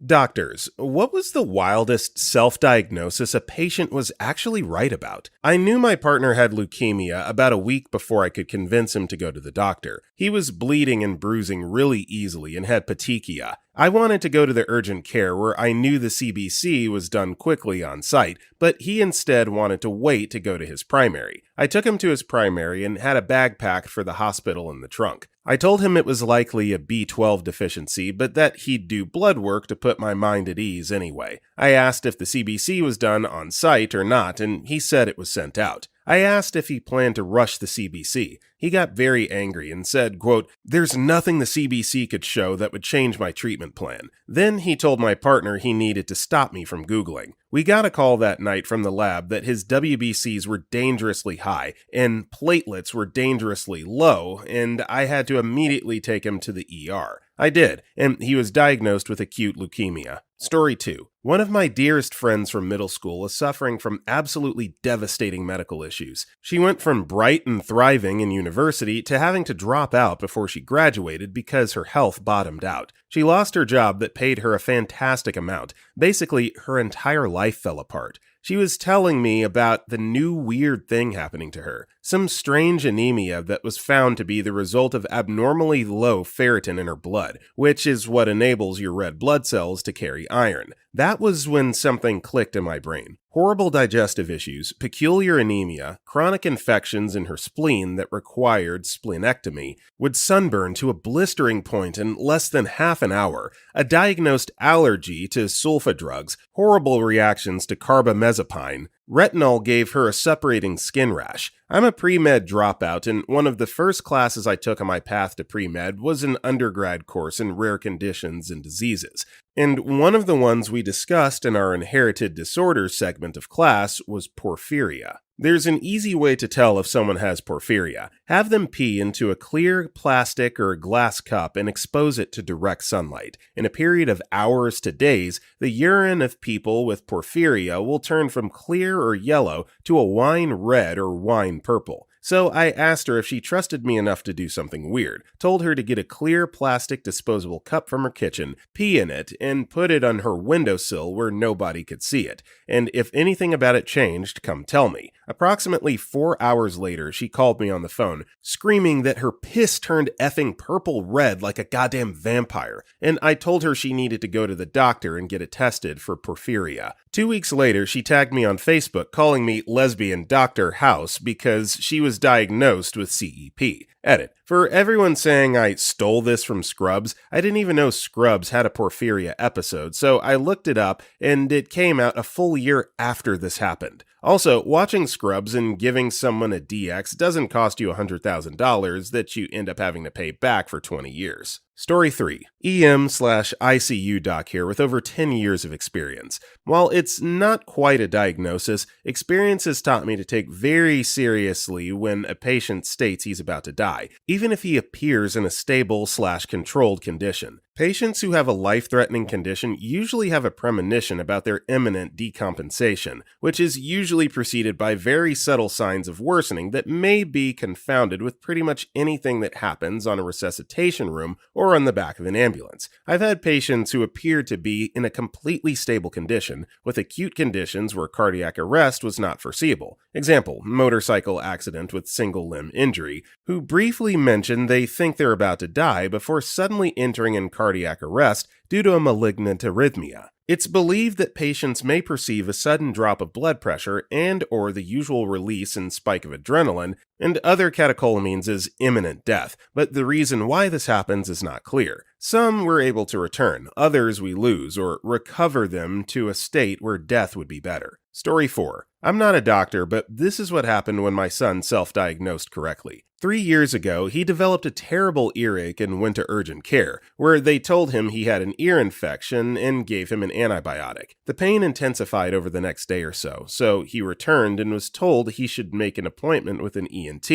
Doctors, what was the wildest self-diagnosis a patient was actually right about? I knew my partner had leukemia about a week before I could convince him to go to the doctor. He was bleeding and bruising really easily and had petechia. I wanted to go to the urgent care where I knew the CBC was done quickly on site, but he instead wanted to wait to go to his primary. I took him to his primary and had a bag packed for the hospital in the trunk. I told him it was likely a B12 deficiency, but that he'd do blood work to put my mind at ease anyway. I asked if the CBC was done on site or not, and he said it was sent out. I asked if he planned to rush the CBC. He got very angry and said, quote, "There's nothing the CBC could show that would change my treatment plan." Then he told my partner he needed to stop me from Googling. We got a call that night from the lab that his WBCs were dangerously high and platelets were dangerously low, and I had to immediately take him to the ER. I did, and he was diagnosed with acute leukemia. Story 2. One of my dearest friends from middle school is suffering from absolutely devastating medical issues. She went from bright and thriving in university to having to drop out before she graduated because her health bottomed out. She lost her job that paid her a fantastic amount. Basically, her entire life fell apart. She was telling me about the new weird thing happening to her, some strange anemia that was found to be the result of abnormally low ferritin in her blood, which is what enables your red blood cells to carry iron. That was when something clicked in my brain. Horrible digestive issues, peculiar anemia, chronic infections in her spleen that required splenectomy, would sunburn to a blistering point in less than half an hour, a diagnosed allergy to sulfa drugs, horrible reactions to carbamazepine. Retinol gave her a separating skin rash. I'm a pre-med dropout, and one of the first classes I took on my path to pre-med was an undergrad course in rare conditions and diseases. And one of the ones we discussed in our inherited disorders segment of class was porphyria. There's an easy way to tell if someone has porphyria. Have them pee into a clear plastic or glass cup and expose it to direct sunlight. In a period of hours to days, the urine of people with porphyria will turn from clear or yellow to a wine red or wine purple. So I asked her if she trusted me enough to do something weird, told her to get a clear plastic disposable cup from her kitchen, pee in it, and put it on her windowsill where nobody could see it. And if anything about it changed, come tell me. Approximately 4 hours later, she called me on the phone, screaming that her piss turned effing purple red like a goddamn vampire, and I told her she needed to go to the doctor and get it tested for porphyria. 2 weeks later, she tagged me on Facebook calling me lesbian Dr. House because she was diagnosed with CEP. Edit. For everyone saying I stole this from Scrubs, I didn't even know Scrubs had a porphyria episode, so I looked it up and it came out a full year after this happened. Also, watching Scrubs and giving someone a DX doesn't cost you $100,000 that you end up having to pay back for 20 years. Story 3. EM/ICU doc here with over 10 years of experience. While it's not quite a diagnosis, experience has taught me to take very seriously when a patient states he's about to die, even if he appears in a stable/controlled condition. Patients who have a life-threatening condition usually have a premonition about their imminent decompensation, which is usually preceded by very subtle signs of worsening that may be confounded with pretty much anything that happens on a resuscitation room or on the back of an ambulance. I've had patients who appeared to be in a completely stable condition, with acute conditions where cardiac arrest was not foreseeable. Example, motorcycle accident with single limb injury, who briefly mention they think they're about to die before suddenly entering in cardiac arrest due to a malignant arrhythmia. It's believed that patients may perceive a sudden drop of blood pressure and or the usual release and spike of adrenaline and other catecholamines as imminent death, but the reason why this happens is not clear. Some we're able to return, others we lose or recover them to a state where death would be better. Story 4. I'm not a doctor, but this is what happened when my son self-diagnosed correctly. 3 years ago, he developed a terrible earache and went to urgent care, where they told him he had an ear infection and gave him an antibiotic. The pain intensified over the next day or so he returned and was told he should make an appointment with an ENT,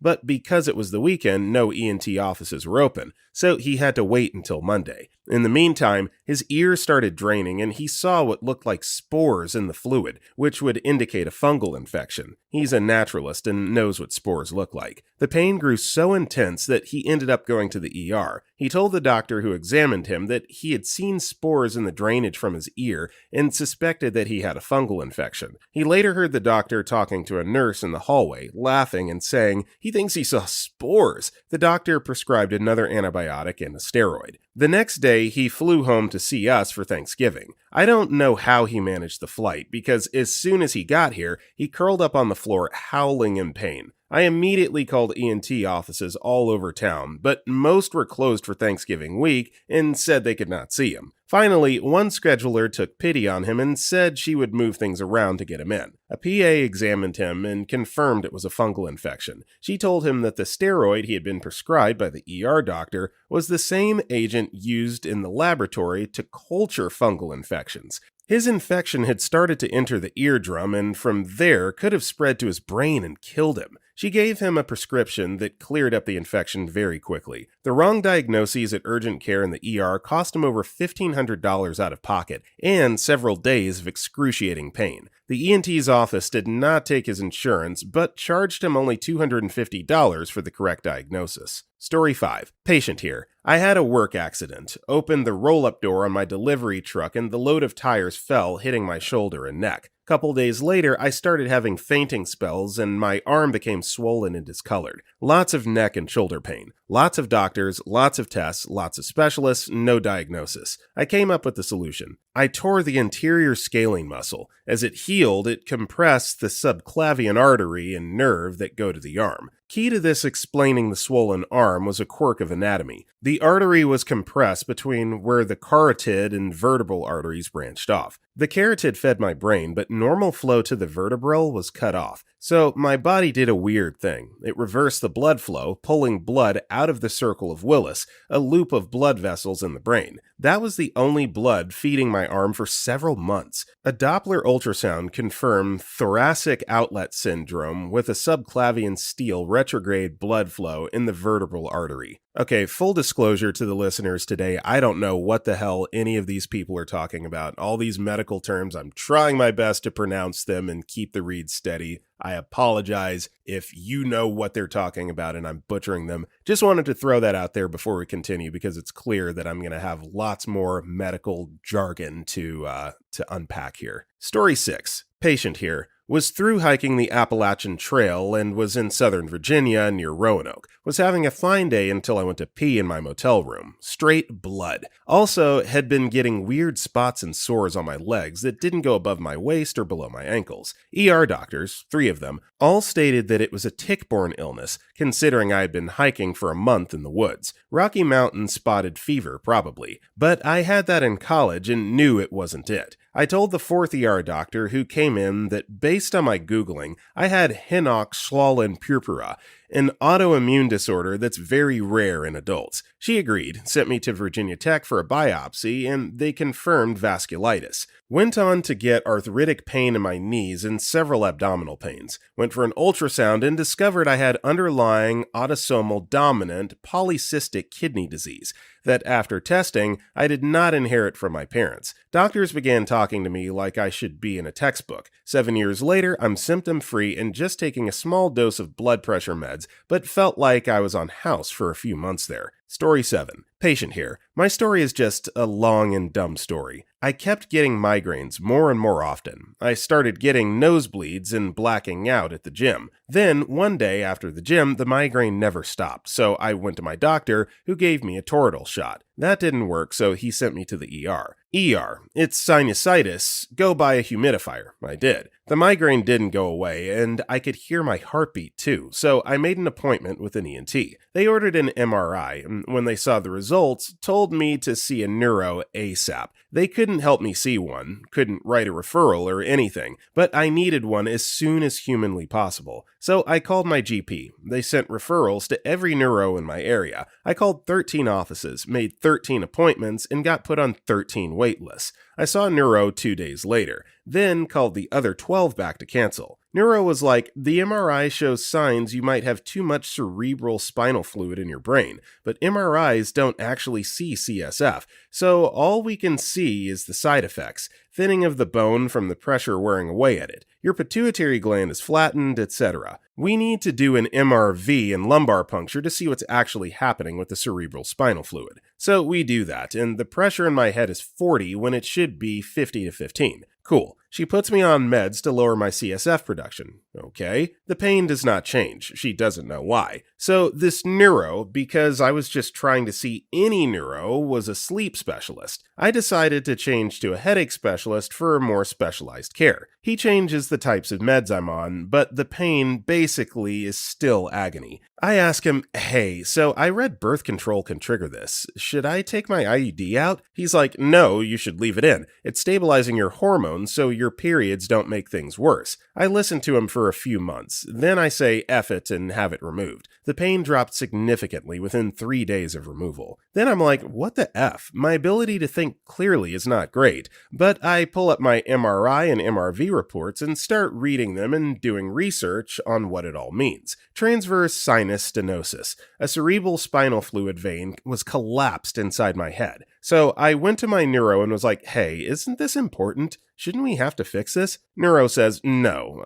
but because it was the weekend, no ENT offices were open, so he had to wait until Monday. In the meantime, his ear started draining and he saw what looked like spores in the fluid, which would indicate a fungal infection. He's a naturalist and knows what spores look like. The pain grew so intense that he ended up going to the ER. He told the doctor who examined him that he had seen spores in the drainage from his ear and suspected that he had a fungal infection. He later heard the doctor talking to a nurse in the hallway, laughing and saying he thinks he saw spores. The doctor prescribed another antibiotic and a steroid. The next day, he flew home to see us for Thanksgiving. I don't know how he managed the flight, because as soon as he got here, he curled up on the floor howling in pain. I immediately called ENT offices all over town, but most were closed for Thanksgiving week and said they could not see him. Finally, one scheduler took pity on him and said she would move things around to get him in. A PA examined him and confirmed it was a fungal infection. She told him that the steroid he had been prescribed by the ER doctor was the same agent used in the laboratory to culture fungal infections. His infection had started to enter the eardrum and from there could have spread to his brain and killed him. She gave him a prescription that cleared up the infection very quickly. The wrong diagnoses at urgent care in the ER cost him over $1,500 out of pocket and several days of excruciating pain. The ENT's office did not take his insurance, but charged him only $250 for the correct diagnosis. Story 5. Patient here. I had a work accident, opened the roll-up door on my delivery truck and the load of tires fell, hitting my shoulder and neck. Couple days later, I started having fainting spells and my arm became swollen and discolored. Lots of neck and shoulder pain. Lots of doctors, lots of tests, lots of specialists, no diagnosis. I came up with the solution. I tore the anterior scalene muscle. As it healed, it compressed the subclavian artery and nerve that go to the arm. Key to this explaining the swollen arm was a quirk of anatomy. The artery was compressed between where the carotid and vertebral arteries branched off. The carotid fed my brain, but normal flow to the vertebral was cut off. So my body did a weird thing. It reversed the blood flow, pulling blood out of the circle of Willis, a loop of blood vessels in the brain. That was the only blood feeding my arm for several months. A Doppler ultrasound confirmed thoracic outlet syndrome with a subclavian steel retrograde blood flow in the vertebral artery. Okay, full disclosure to the listeners today, I don't know what the hell any of these people are talking about. All these medical terms, I'm trying my best to pronounce them and keep the read steady. I apologize if you know what they're talking about and I'm butchering them. Just wanted to throw that out there before we continue because it's clear that I'm going to have lots more medical jargon to unpack here. Story 6. Patient here. Was through hiking the Appalachian Trail and was in Southern Virginia near Roanoke. Was having a fine day until I went to pee in my motel room. Straight blood. Also had been getting weird spots and sores on my legs that didn't go above my waist or below my ankles. ER doctors, 3 of them, all stated that it was a tick-borne illness, considering I had been hiking for a month in the woods. Rocky Mountain spotted fever, probably. But I had that in college and knew it wasn't it. I told the 4th ER doctor who came in that based on my Googling, I had Henoch-Schwallen purpura, an autoimmune disorder that's very rare in adults. She agreed, sent me to Virginia Tech for a biopsy, and they confirmed vasculitis. Went on to get arthritic pain in my knees and several abdominal pains. Went for an ultrasound and discovered I had underlying autosomal dominant polycystic kidney disease that after testing, I did not inherit from my parents. Doctors began talking to me like I should be in a textbook. 7 years later, I'm symptom-free and just taking a small dose of blood pressure meds, but felt like I was on house for a few months there. Story 7. Patient here. My story is just a long and dumb story. I kept getting migraines more and more often. I started getting nosebleeds and blacking out at the gym. Then, one day after the gym, the migraine never stopped, so I went to my doctor, who gave me a Toradol shot. That didn't work, so he sent me to the ER. It's sinusitis. Go buy a humidifier. I did. The migraine didn't go away, and I could hear my heartbeat too, so I made an appointment with an ENT. They ordered an MRI, and when they saw the results, told me to see a neuro ASAP. They couldn't help me see one, couldn't write a referral or anything, but I needed one as soon as humanly possible. So I called my GP. They sent referrals to every neuro in my area. I called 13 offices, made 13 appointments, and got put on 13 wait lists. I saw neuro 2 days later, then called the other 12 back to cancel. Neuro was like, the MRI shows signs you might have too much cerebral spinal fluid in your brain, but MRIs don't actually see CSF, so all we can see is the side effects. thinning of the bone from the pressure wearing away at it. Your pituitary gland is flattened, etc. We need to do an MRV and lumbar puncture to see what's actually happening with the cerebral spinal fluid. So we do that, and the pressure in my head is 40 when it should be 50 to 15. Cool. She puts me on meds to lower my CSF production. Okay. The pain does not change. She doesn't know why. So this neuro, because I was just trying to see any neuro, was a sleep specialist. I decided to change to a headache specialist for more specialized care. He changes the types of meds I'm on, but the pain basically is still agony. I ask him, hey, so I read birth control can trigger this. Should I take my IUD out? He's like, no, you should leave it in. It's stabilizing your hormones so your periods don't make things worse. I listen to him for a few months. Then I say F it and have it removed. The pain dropped significantly within 3 days of removal. Then I'm like, what the F? My ability to think clearly is not great. But I pull up my MRI and MRV reports and start reading them and doing research on what it all means. Transverse sinus stenosis. A cerebral spinal fluid vein was collapsed inside my head. So I went to my neuro and was like, hey, isn't this important? Shouldn't we have to fix this? Neuro says, no,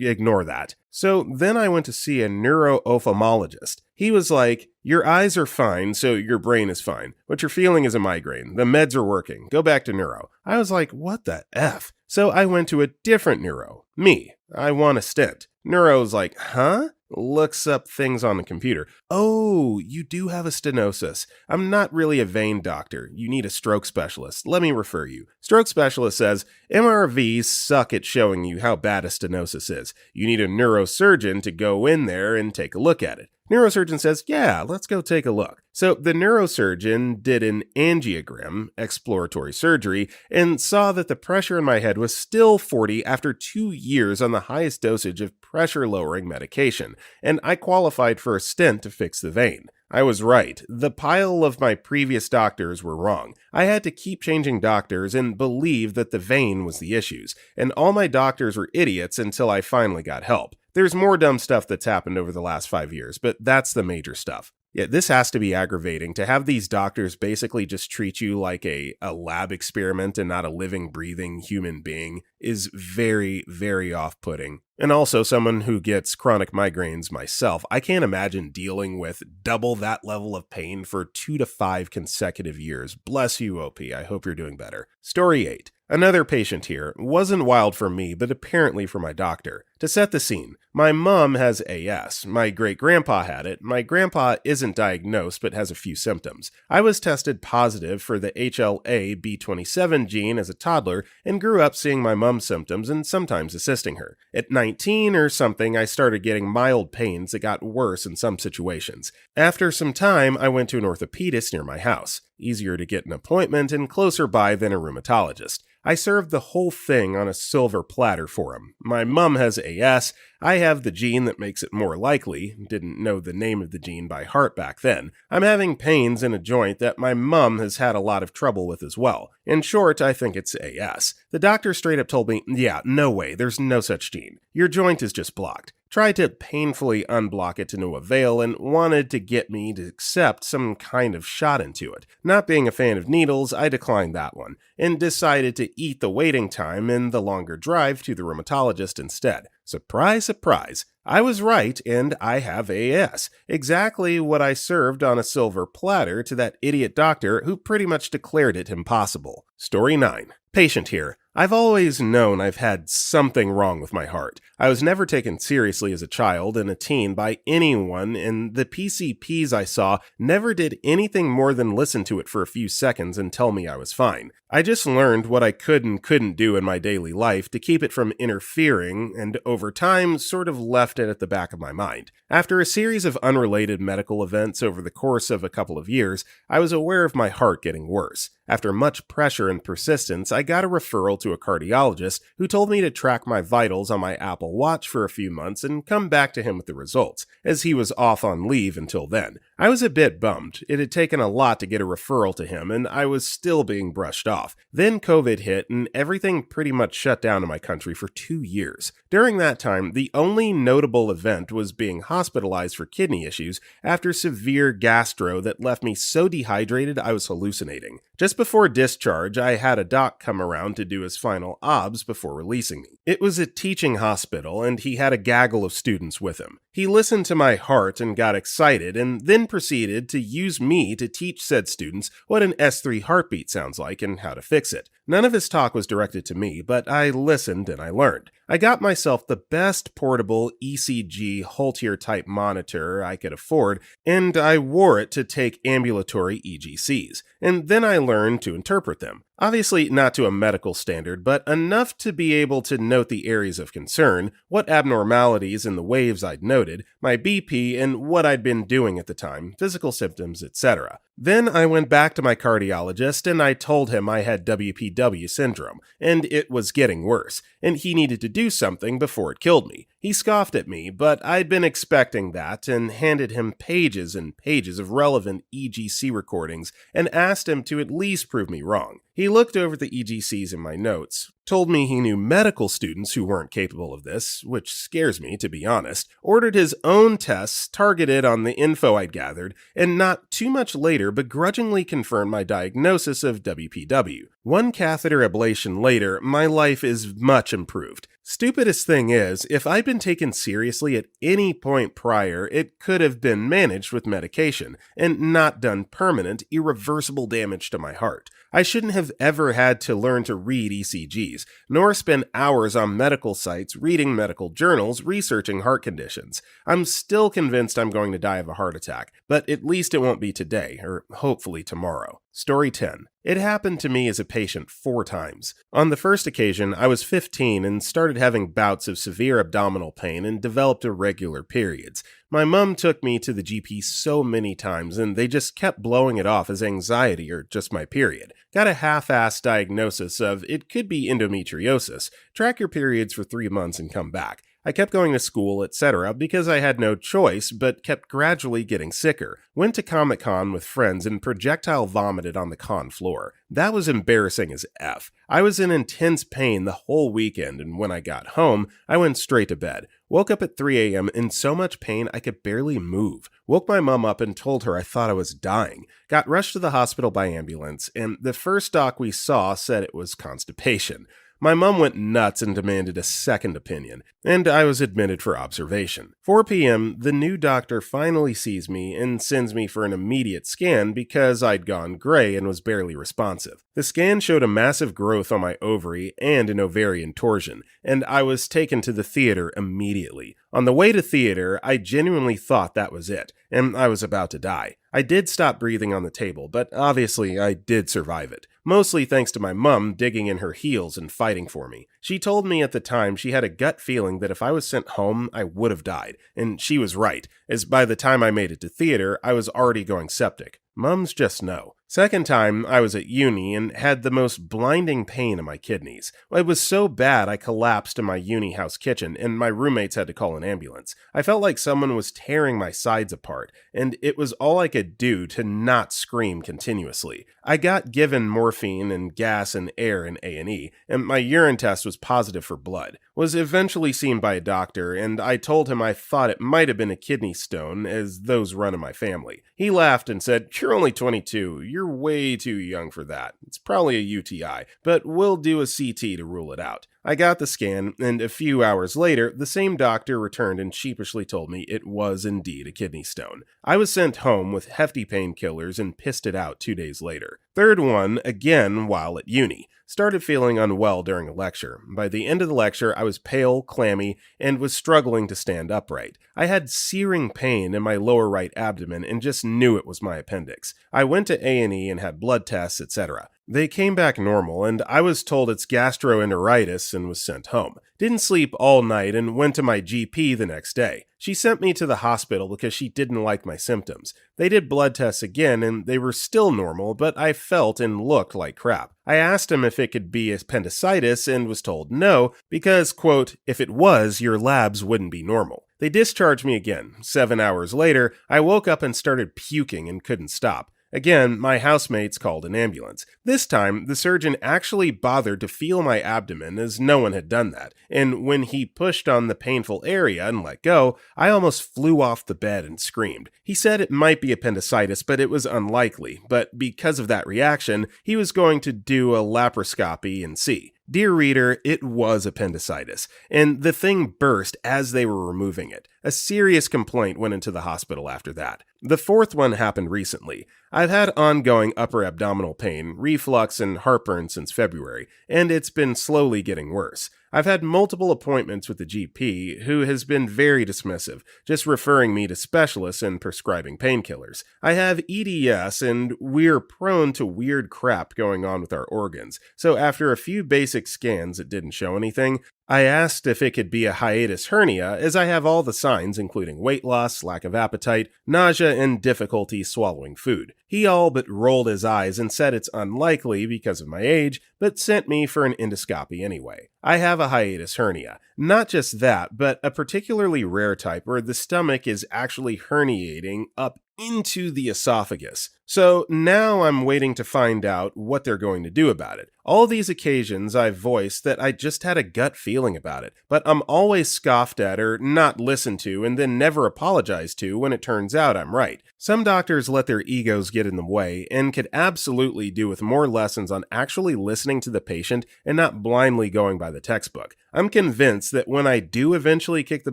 ignore that. So then I went to see a neuro-ophthalmologist. He was like, your eyes are fine, so your brain is fine. What you're feeling is a migraine. The meds are working. Go back to neuro. I was like, what the F? So I went to a different neuro. Me. I want a stent. Neuro's like, huh? Looks up things on the computer. Oh, you do have a stenosis. I'm not really a vein doctor. You need a stroke specialist. Let me refer you. Stroke specialist says, MRVs suck at showing you how bad a stenosis is. You need a neurosurgeon to go in there and take a look at it. Neurosurgeon says, yeah, let's go take a look. So the neurosurgeon did an angiogram, exploratory surgery, and saw that the pressure in my head was still 40 after 2 years on the highest dosage of pressure-lowering medication, and I qualified for a stent to fix the vein. I was right. The pile of my previous doctors were wrong. I had to keep changing doctors and believe that the vein was the issues, and all my doctors were idiots until I finally got help. There's more dumb stuff that's happened over the last 5 years, but that's the major stuff. Yeah, this has to be aggravating to have these doctors basically just treat you like a lab experiment and not a living, breathing human being is very, very off-putting. And also, someone who gets chronic migraines myself, I can't imagine dealing with double that level of pain for 2 to 5 consecutive years. Bless you, OP. I hope you're doing better. Story 8. Another patient here. Wasn't wild for me, but apparently for my doctor. To set the scene, my mom has AS. My great-grandpa had it. My grandpa isn't diagnosed, but has a few symptoms. I was tested positive for the HLA-B27 gene as a toddler and grew up seeing my mom's symptoms and sometimes assisting her. At 19 or something, I started getting mild pains that got worse in some situations. After some time, I went to an orthopedist near my house. Easier to get an appointment and closer by than a rheumatologist. I served the whole thing on a silver platter for him. My mom has AS. I have the gene that makes it more likely. Didn't know the name of the gene by heart back then. I'm having pains in a joint that my mom has had a lot of trouble with as well. In short, I think it's AS. The doctor straight up told me, yeah, no way, there's no such gene. Your joint is just blocked. Tried to painfully unblock it to no avail and wanted to get me to accept some kind of shot into it. Not being a fan of needles, I declined that one, and decided to eat the waiting time and the longer drive to the rheumatologist instead. Surprise, surprise. I was right, and I have AS. Exactly what I served on a silver platter to that idiot doctor who pretty much declared it impossible. Story 9. Patient here. I've always known I've had something wrong with my heart. I was never taken seriously as a child and a teen by anyone, and the PCPs I saw never did anything more than listen to it for a few seconds and tell me I was fine. I just learned what I could and couldn't do in my daily life to keep it from interfering, and over time sort of left it at the back of my mind. After a series of unrelated medical events over the course of a couple of years, I was aware of my heart getting worse. After much pressure and persistence, I got a referral to a cardiologist who told me to track my vitals on my Apple Watch for a few months and come back to him with the results, as he was off on leave until then. I was a bit bummed. It had taken a lot to get a referral to him, and I was still being brushed off. Then COVID hit, and everything pretty much shut down in my country for 2 years. During that time, the only notable event was being hospitalized for kidney issues after severe gastro that left me so dehydrated I was hallucinating. Just before discharge, I had a doc come around to do his final obs before releasing me. It was a teaching hospital, and he had a gaggle of students with him. He listened to my heart and got excited, and then proceeded to use me to teach said students what an S3 heartbeat sounds like and how to fix it. None of his talk was directed to me, but I listened and I learned. I got myself the best portable ECG Holter type monitor I could afford, and I wore it to take ambulatory EGCs, and then I learned to interpret them. Obviously not to a medical standard, but enough to be able to note the areas of concern, what abnormalities in the waves I'd noted, my BP, and what I'd been doing at the time, physical symptoms, etc. Then I went back to my cardiologist and I told him I had WPW syndrome, and it was getting worse, and he needed to do something before it killed me. He scoffed at me, but I'd been expecting that and handed him pages and pages of relevant EGC recordings and asked him to at least prove me wrong. He looked over the EGCs in my notes, told me he knew medical students who weren't capable of this, which scares me, to be honest, ordered his own tests targeted on the info I'd gathered, and not too much later begrudgingly confirmed my diagnosis of WPW. One catheter ablation later, my life is much improved. Stupidest thing is, if I'd been taken seriously at any point prior, it could have been managed with medication, and not done permanent, irreversible damage to my heart. I shouldn't have ever had to learn to read ECGs, nor spend hours on medical sites reading medical journals researching heart conditions. I'm still convinced I'm going to die of a heart attack, but at least it won't be today, or hopefully tomorrow. Story 10. It happened to me as a patient 4 times. On the first occasion, I was 15 and started having bouts of severe abdominal pain and developed irregular periods. My mom took me to the GP so many times and they just kept blowing it off as anxiety or just my period. Got a half-assed diagnosis of it could be endometriosis. Track your periods for 3 months and come back. I kept going to school, etc. because I had no choice, but kept gradually getting sicker. Went to Comic-Con with friends and projectile vomited on the con floor. That was embarrassing as F. I was in intense pain the whole weekend, and when I got home, I went straight to bed. Woke up at 3 a.m. in so much pain I could barely move. Woke my mom up and told her I thought I was dying. Got rushed to the hospital by ambulance, and the first doc we saw said it was constipation. My mom went nuts and demanded a second opinion, and I was admitted for observation. 4 p.m., the new doctor finally sees me and sends me for an immediate scan because I'd gone gray and was barely responsive. The scan showed a massive growth on my ovary and an ovarian torsion, and I was taken to the theater immediately. On the way to theater, I genuinely thought that was it, and I was about to die. I did stop breathing on the table, but obviously I did survive it. Mostly thanks to my mum digging in her heels and fighting for me. She told me at the time she had a gut feeling that if I was sent home, I would have died. And she was right, as by the time I made it to theater, I was already going septic. Mums just know. Second time, I was at uni and had the most blinding pain in my kidneys. It was so bad I collapsed in my uni house kitchen and my roommates had to call an ambulance. I felt like someone was tearing my sides apart, and it was all I could do to not scream continuously. I got given morphine and gas and air in A&E, and my urine test was positive for blood. Was eventually seen by a doctor, and I told him I thought it might have been a kidney stone, as those run in my family. He laughed and said, "You're only 22, you're way too young for that. It's probably a UTI, but we'll do a CT to rule it out." I got the scan, and a few hours later, the same doctor returned and sheepishly told me it was indeed a kidney stone. I was sent home with hefty painkillers and pissed it out 2 days later. Third one, again while at uni. Started feeling unwell during a lecture. By the end of the lecture, I was pale, clammy, and was struggling to stand upright. I had searing pain in my lower right abdomen and just knew it was my appendix. I went to A&E and had blood tests, etc. They came back normal, and I was told it's gastroenteritis and was sent home. Didn't sleep all night and went to my GP the next day. She sent me to the hospital because she didn't like my symptoms. They did blood tests again and they were still normal, but I felt and looked like crap. I asked him if it could be appendicitis and was told no because, quote, "if it was, your labs wouldn't be normal." They discharged me again. 7 hours later, I woke up and started puking and couldn't stop. Again, my housemates called an ambulance. This time, the surgeon actually bothered to feel my abdomen as no one had done that, and when he pushed on the painful area and let go, I almost flew off the bed and screamed. He said it might be appendicitis, but it was unlikely, but because of that reaction, he was going to do a laparoscopy and see. Dear reader, it was appendicitis, and the thing burst as they were removing it. A serious complaint went into the hospital after that. The fourth one happened recently. I've had ongoing upper abdominal pain, reflux, and heartburn since February, and it's been slowly getting worse. I've had multiple appointments with the GP, who has been very dismissive, just referring me to specialists and prescribing painkillers. I have EDS, and we're prone to weird crap going on with our organs, so after a few basic scans that didn't show anything, I asked if it could be a hiatus hernia, as I have all the signs including weight loss, lack of appetite, nausea, and difficulty swallowing food. He all but rolled his eyes and said it's unlikely because of my age, but sent me for an endoscopy anyway. I have a hiatus hernia. Not just that, but a particularly rare type where the stomach is actually herniating up into the esophagus. So now I'm waiting to find out what they're going to do about it. All these occasions I've voiced that I just had a gut feeling about it, but I'm always scoffed at or not listened to and then never apologized to when it turns out I'm right. Some doctors let their egos get in the way and could absolutely do with more lessons on actually listening to the patient and not blindly going by the textbook. I'm convinced that when I do eventually kick the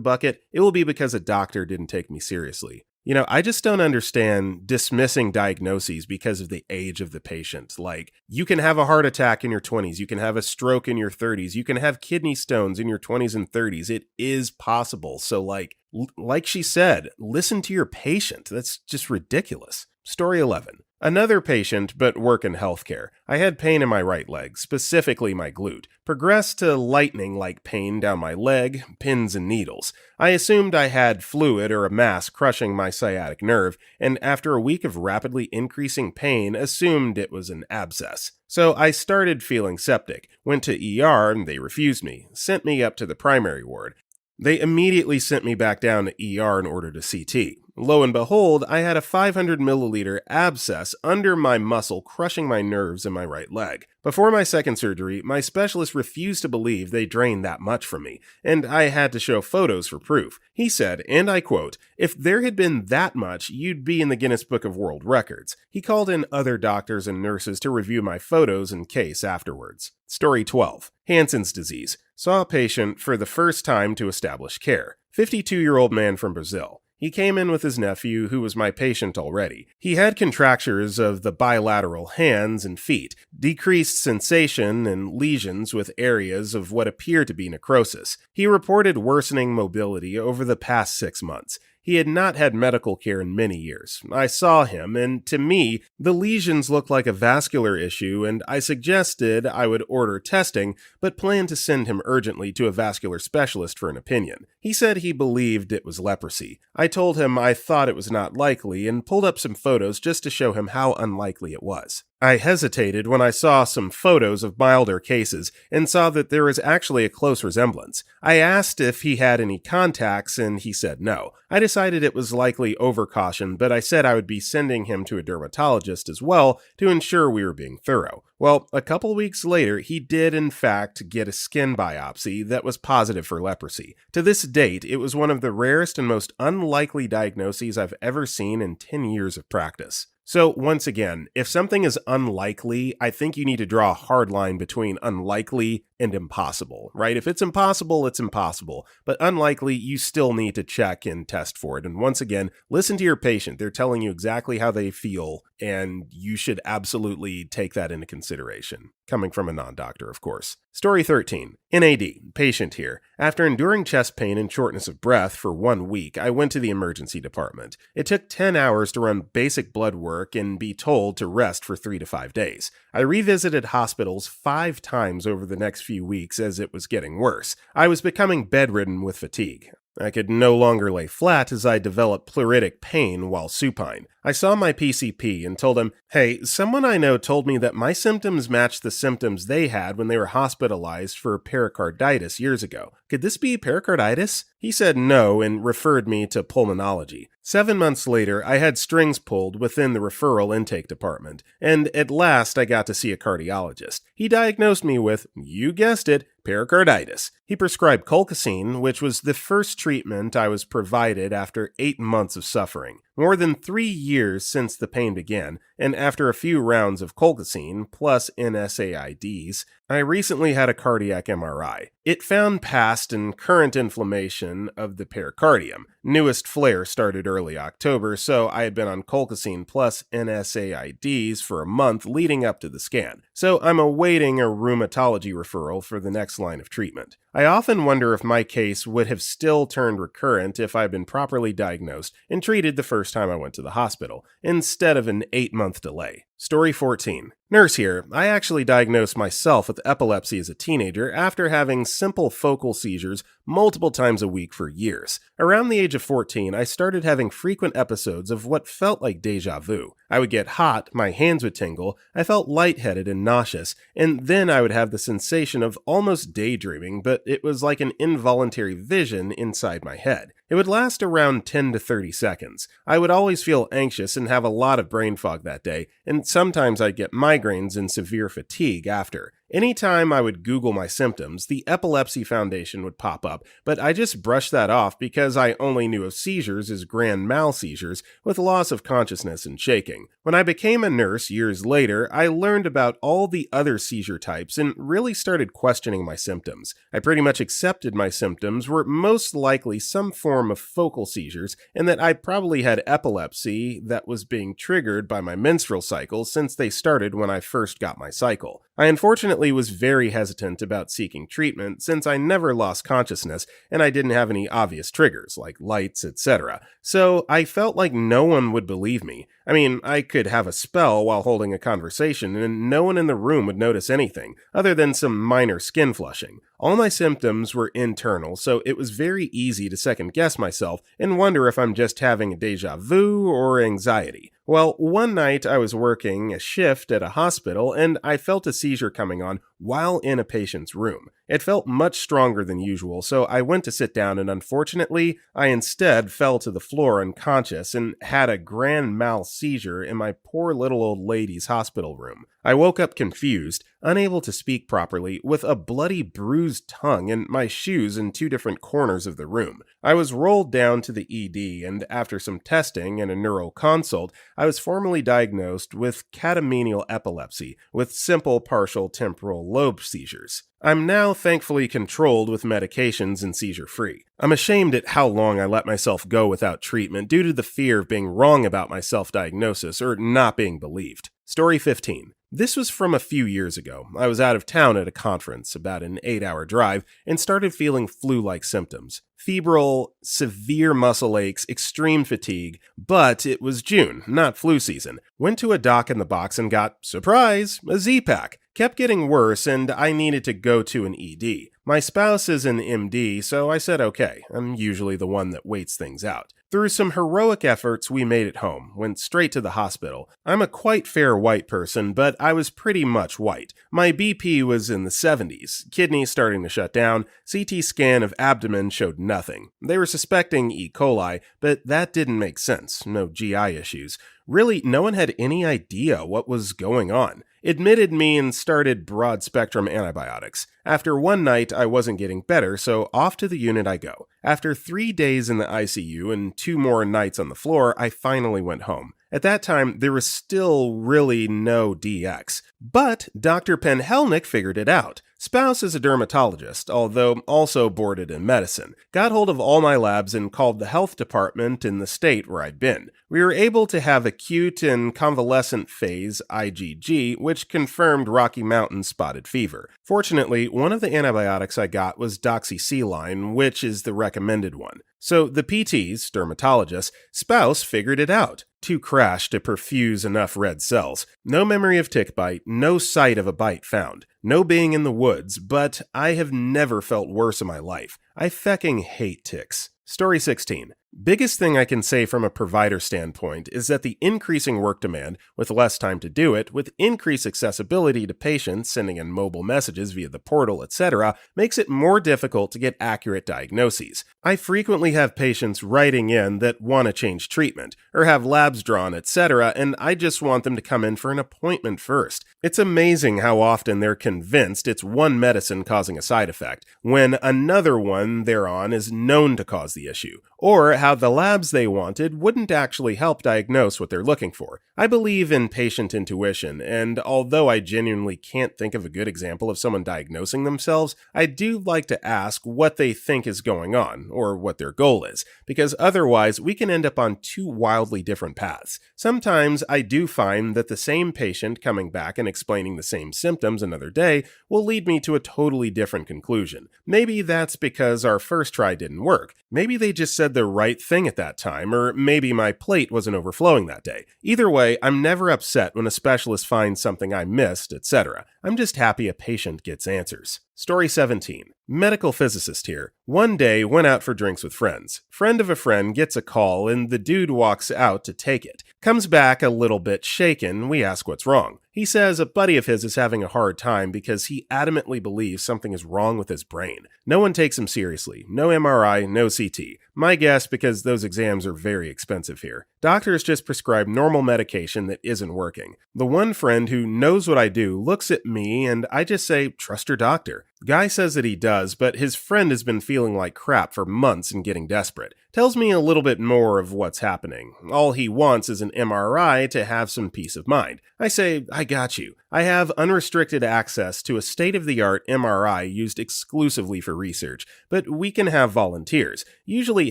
bucket, it will be because a doctor didn't take me seriously. I just don't understand dismissing diagnoses because of the age of the patient. Like, you can have a heart attack in your 20s, you can have a stroke in your 30s, you can have kidney stones in your 20s and 30s. It is possible. So like she said, listen to your patient. That's just ridiculous. Story 11. Another patient, but work in healthcare. I had pain in my right leg, specifically my glute. Progressed to lightning-like pain down my leg, pins and needles. I assumed I had fluid or a mass crushing my sciatic nerve, and after a week of rapidly increasing pain, assumed it was an abscess. So I started feeling septic, went to ER and they refused me, sent me up to the primary ward. They immediately sent me back down to ER and ordered a CT. Lo and behold, I had a 500 milliliter abscess under my muscle crushing my nerves in my right leg. Before my second surgery, my specialist refused to believe they drained that much from me, and I had to show photos for proof. He said, and I quote, "If there had been that much, you'd be in the Guinness Book of World Records." He called in other doctors and nurses to review my photos and case afterwards. Story 12. Hansen's disease. Saw a patient for the first time to establish care. 52-year-old man from Brazil. He came in with his nephew, who was my patient already. He had contractures of the bilateral hands and feet, decreased sensation, and lesions with areas of what appeared to be necrosis. He reported worsening mobility over the past 6 months. He had not had medical care in many years. I saw him, and to me, the lesions looked like a vascular issue, and I suggested I would order testing, but planned to send him urgently to a vascular specialist for an opinion. He said he believed it was leprosy. I told him I thought it was not likely, and pulled up some photos just to show him how unlikely it was. I hesitated when I saw some photos of milder cases and saw that there was actually a close resemblance. I asked if he had any contacts and he said no. I decided it was likely overcaution, but I said I would be sending him to a dermatologist as well to ensure we were being thorough. Well, a couple weeks later, he did in fact get a skin biopsy that was positive for leprosy. To this date, it was one of the rarest and most unlikely diagnoses I've ever seen in 10 years of practice. So once again, if something is unlikely, I think you need to draw a hard line between unlikely and impossible, right? If it's impossible, it's impossible. But unlikely, you still need to check and test for it. And once again, listen to your patient. They're telling you exactly how they feel, and you should absolutely take that into consideration. Coming from a non-doctor, of course. Story 13. NAD. Patient here. After enduring chest pain and shortness of breath for 1 week, I went to the emergency department. It took 10 hours to run basic blood work and be told to rest for 3 to 5 days. I revisited hospitals 5 times over the next few weeks as it was getting worse. I was becoming bedridden with fatigue. I could no longer lay flat as I developed pleuritic pain while supine. I saw my PCP and told him, "Hey, someone I know told me that my symptoms matched the symptoms they had when they were hospitalized for pericarditis years ago. Could this be pericarditis?" He said no and referred me to pulmonology. 7 months later, I had strings pulled within the referral intake department, and at last I got to see a cardiologist. He diagnosed me with, you guessed it, pericarditis. He prescribed colchicine, which was the first treatment I was provided after 8 months of suffering. More than 3 years since the pain began, and after a few rounds of colchicine plus NSAIDs, I recently had a cardiac MRI. It found past and current inflammation of the pericardium. Newest flare started early October, so I had been on colchicine plus NSAIDs for a month leading up to the scan. So I'm awaiting a rheumatology referral for the next line of treatment. I often wonder if my case would have still turned recurrent if I'd been properly diagnosed and treated the first time I went to the hospital, instead of an 8-month delay. Story 14. Nurse here. I actually diagnosed myself with epilepsy as a teenager after having simple focal seizures multiple times a week for years. Around the age of 14, I started having frequent episodes of what felt like deja vu. I would get hot, my hands would tingle, I felt lightheaded and nauseous, and then I would have the sensation of almost daydreaming, but it was like an involuntary vision inside my head. It would last around 10 to 30 seconds. I would always feel anxious and have a lot of brain fog that day, and sometimes I'd get migraines and severe fatigue after. Anytime I would Google my symptoms, the Epilepsy Foundation would pop up, but I just brushed that off because I only knew of seizures as grand mal seizures with loss of consciousness and shaking. When I became a nurse years later, I learned about all the other seizure types and really started questioning my symptoms. I pretty much accepted my symptoms were most likely some form of focal seizures and that I probably had epilepsy that was being triggered by my menstrual cycle since they started when I first got my cycle. I unfortunately was very hesitant about seeking treatment since I never lost consciousness and I didn't have any obvious triggers like lights, etc. So I felt like no one would believe me. I mean, I could have a spell while holding a conversation and no one in the room would notice anything, other than some minor skin flushing. All my symptoms were internal, so it was very easy to second guess myself and wonder if I'm just having a deja vu or anxiety. Well, one night I was working a shift at a hospital and I felt a seizure coming on while in a patient's room. It felt much stronger than usual, so I went to sit down and unfortunately, I instead fell to the floor unconscious and had a grand mal seizure in my poor little old lady's hospital room. I woke up confused, unable to speak properly, with a bloody bruised tongue and my shoes in 2 different corners of the room. I was rolled down to the ED and after some testing and a neuro consult, I was formally diagnosed with catamenial epilepsy with simple partial temporal lobe seizures. I'm now thankfully controlled with medications and seizure-free. I'm ashamed at how long I let myself go without treatment due to the fear of being wrong about my self-diagnosis or not being believed. Story 15. This was from a few years ago. I was out of town at a conference, about an 8-hour drive, and started feeling flu-like symptoms. Febrile, severe muscle aches, extreme fatigue, but it was June, not flu season. Went to a doc in the box and got, surprise, a Z-Pack. Kept getting worse and I needed to go to an ED. My spouse is an MD, so I said okay. I'm usually the one that waits things out. Through some heroic efforts, we made it home, went straight to the hospital. I'm a quite fair white person, but I was pretty much white. My BP was in the 70s, kidneys starting to shut down, CT scan of abdomen showed nothing. They were suspecting E. coli, but that didn't make sense, no GI issues. Really, no one had any idea what was going on. Admitted me and started broad-spectrum antibiotics. After one night, I wasn't getting better, so off to the unit I go. After 3 days in the ICU and 2 more nights on the floor, I finally went home. At that time, there was still really no DX. But Dr. Penhelnick figured it out. Spouse is a dermatologist, although also boarded in medicine. Got hold of all my labs and called the health department in the state where I'd been. We were able to have acute and convalescent phase IgG, which confirmed Rocky Mountain spotted fever. Fortunately, one of the antibiotics I got was doxycycline, which is the recommended one. So the PT's, dermatologist, spouse figured it out. Too crashed to perfuse enough red cells. No memory of tick bite, no sight of a bite found. No being in the woods, but I have never felt worse in my life. I fecking hate ticks. Story 16. Biggest thing I can say from a provider standpoint is that the increasing work demand, with less time to do it, with increased accessibility to patients sending in mobile messages via the portal, etc., makes it more difficult to get accurate diagnoses. I frequently have patients writing in that want to change treatment, or have labs drawn, etc., and I just want them to come in for an appointment first. It's amazing how often they're convinced it's one medicine causing a side effect, when another one they're on is known to cause the issue, or how the labs they wanted wouldn't actually help diagnose what they're looking for. I believe in patient intuition, and although I genuinely can't think of a good example of someone diagnosing themselves, I do like to ask what they think is going on, or what their goal is, because otherwise we can end up on two wildly different paths. Sometimes I do find that the same patient coming back and explaining the same symptoms another day will lead me to a totally different conclusion. Maybe that's because our first try didn't work. Maybe they just said the right thing at that time, or maybe my plate wasn't overflowing that day. Either way, I'm never upset when a specialist finds something I missed, etc. I'm just happy a patient gets answers. Story 17. Medical physicist here. One day, went out for drinks with friends. Friend of a friend gets a call and the dude walks out to take it. Comes back a little bit shaken. We ask what's wrong. He says a buddy of his is having a hard time because he adamantly believes something is wrong with his brain. No one takes him seriously. No MRI, no CT. My guess, because those exams are very expensive here. Doctors just prescribe normal medication that isn't working. The one friend who knows what I do looks at me and I just say, trust your doctor. Guy says that he does, but his friend has been feeling like crap for months and getting desperate. Tells me a little bit more of what's happening. All he wants is an MRI to have some peace of mind. I say, I got you. I have unrestricted access to a state-of-the-art MRI used exclusively for research, but we can have volunteers, usually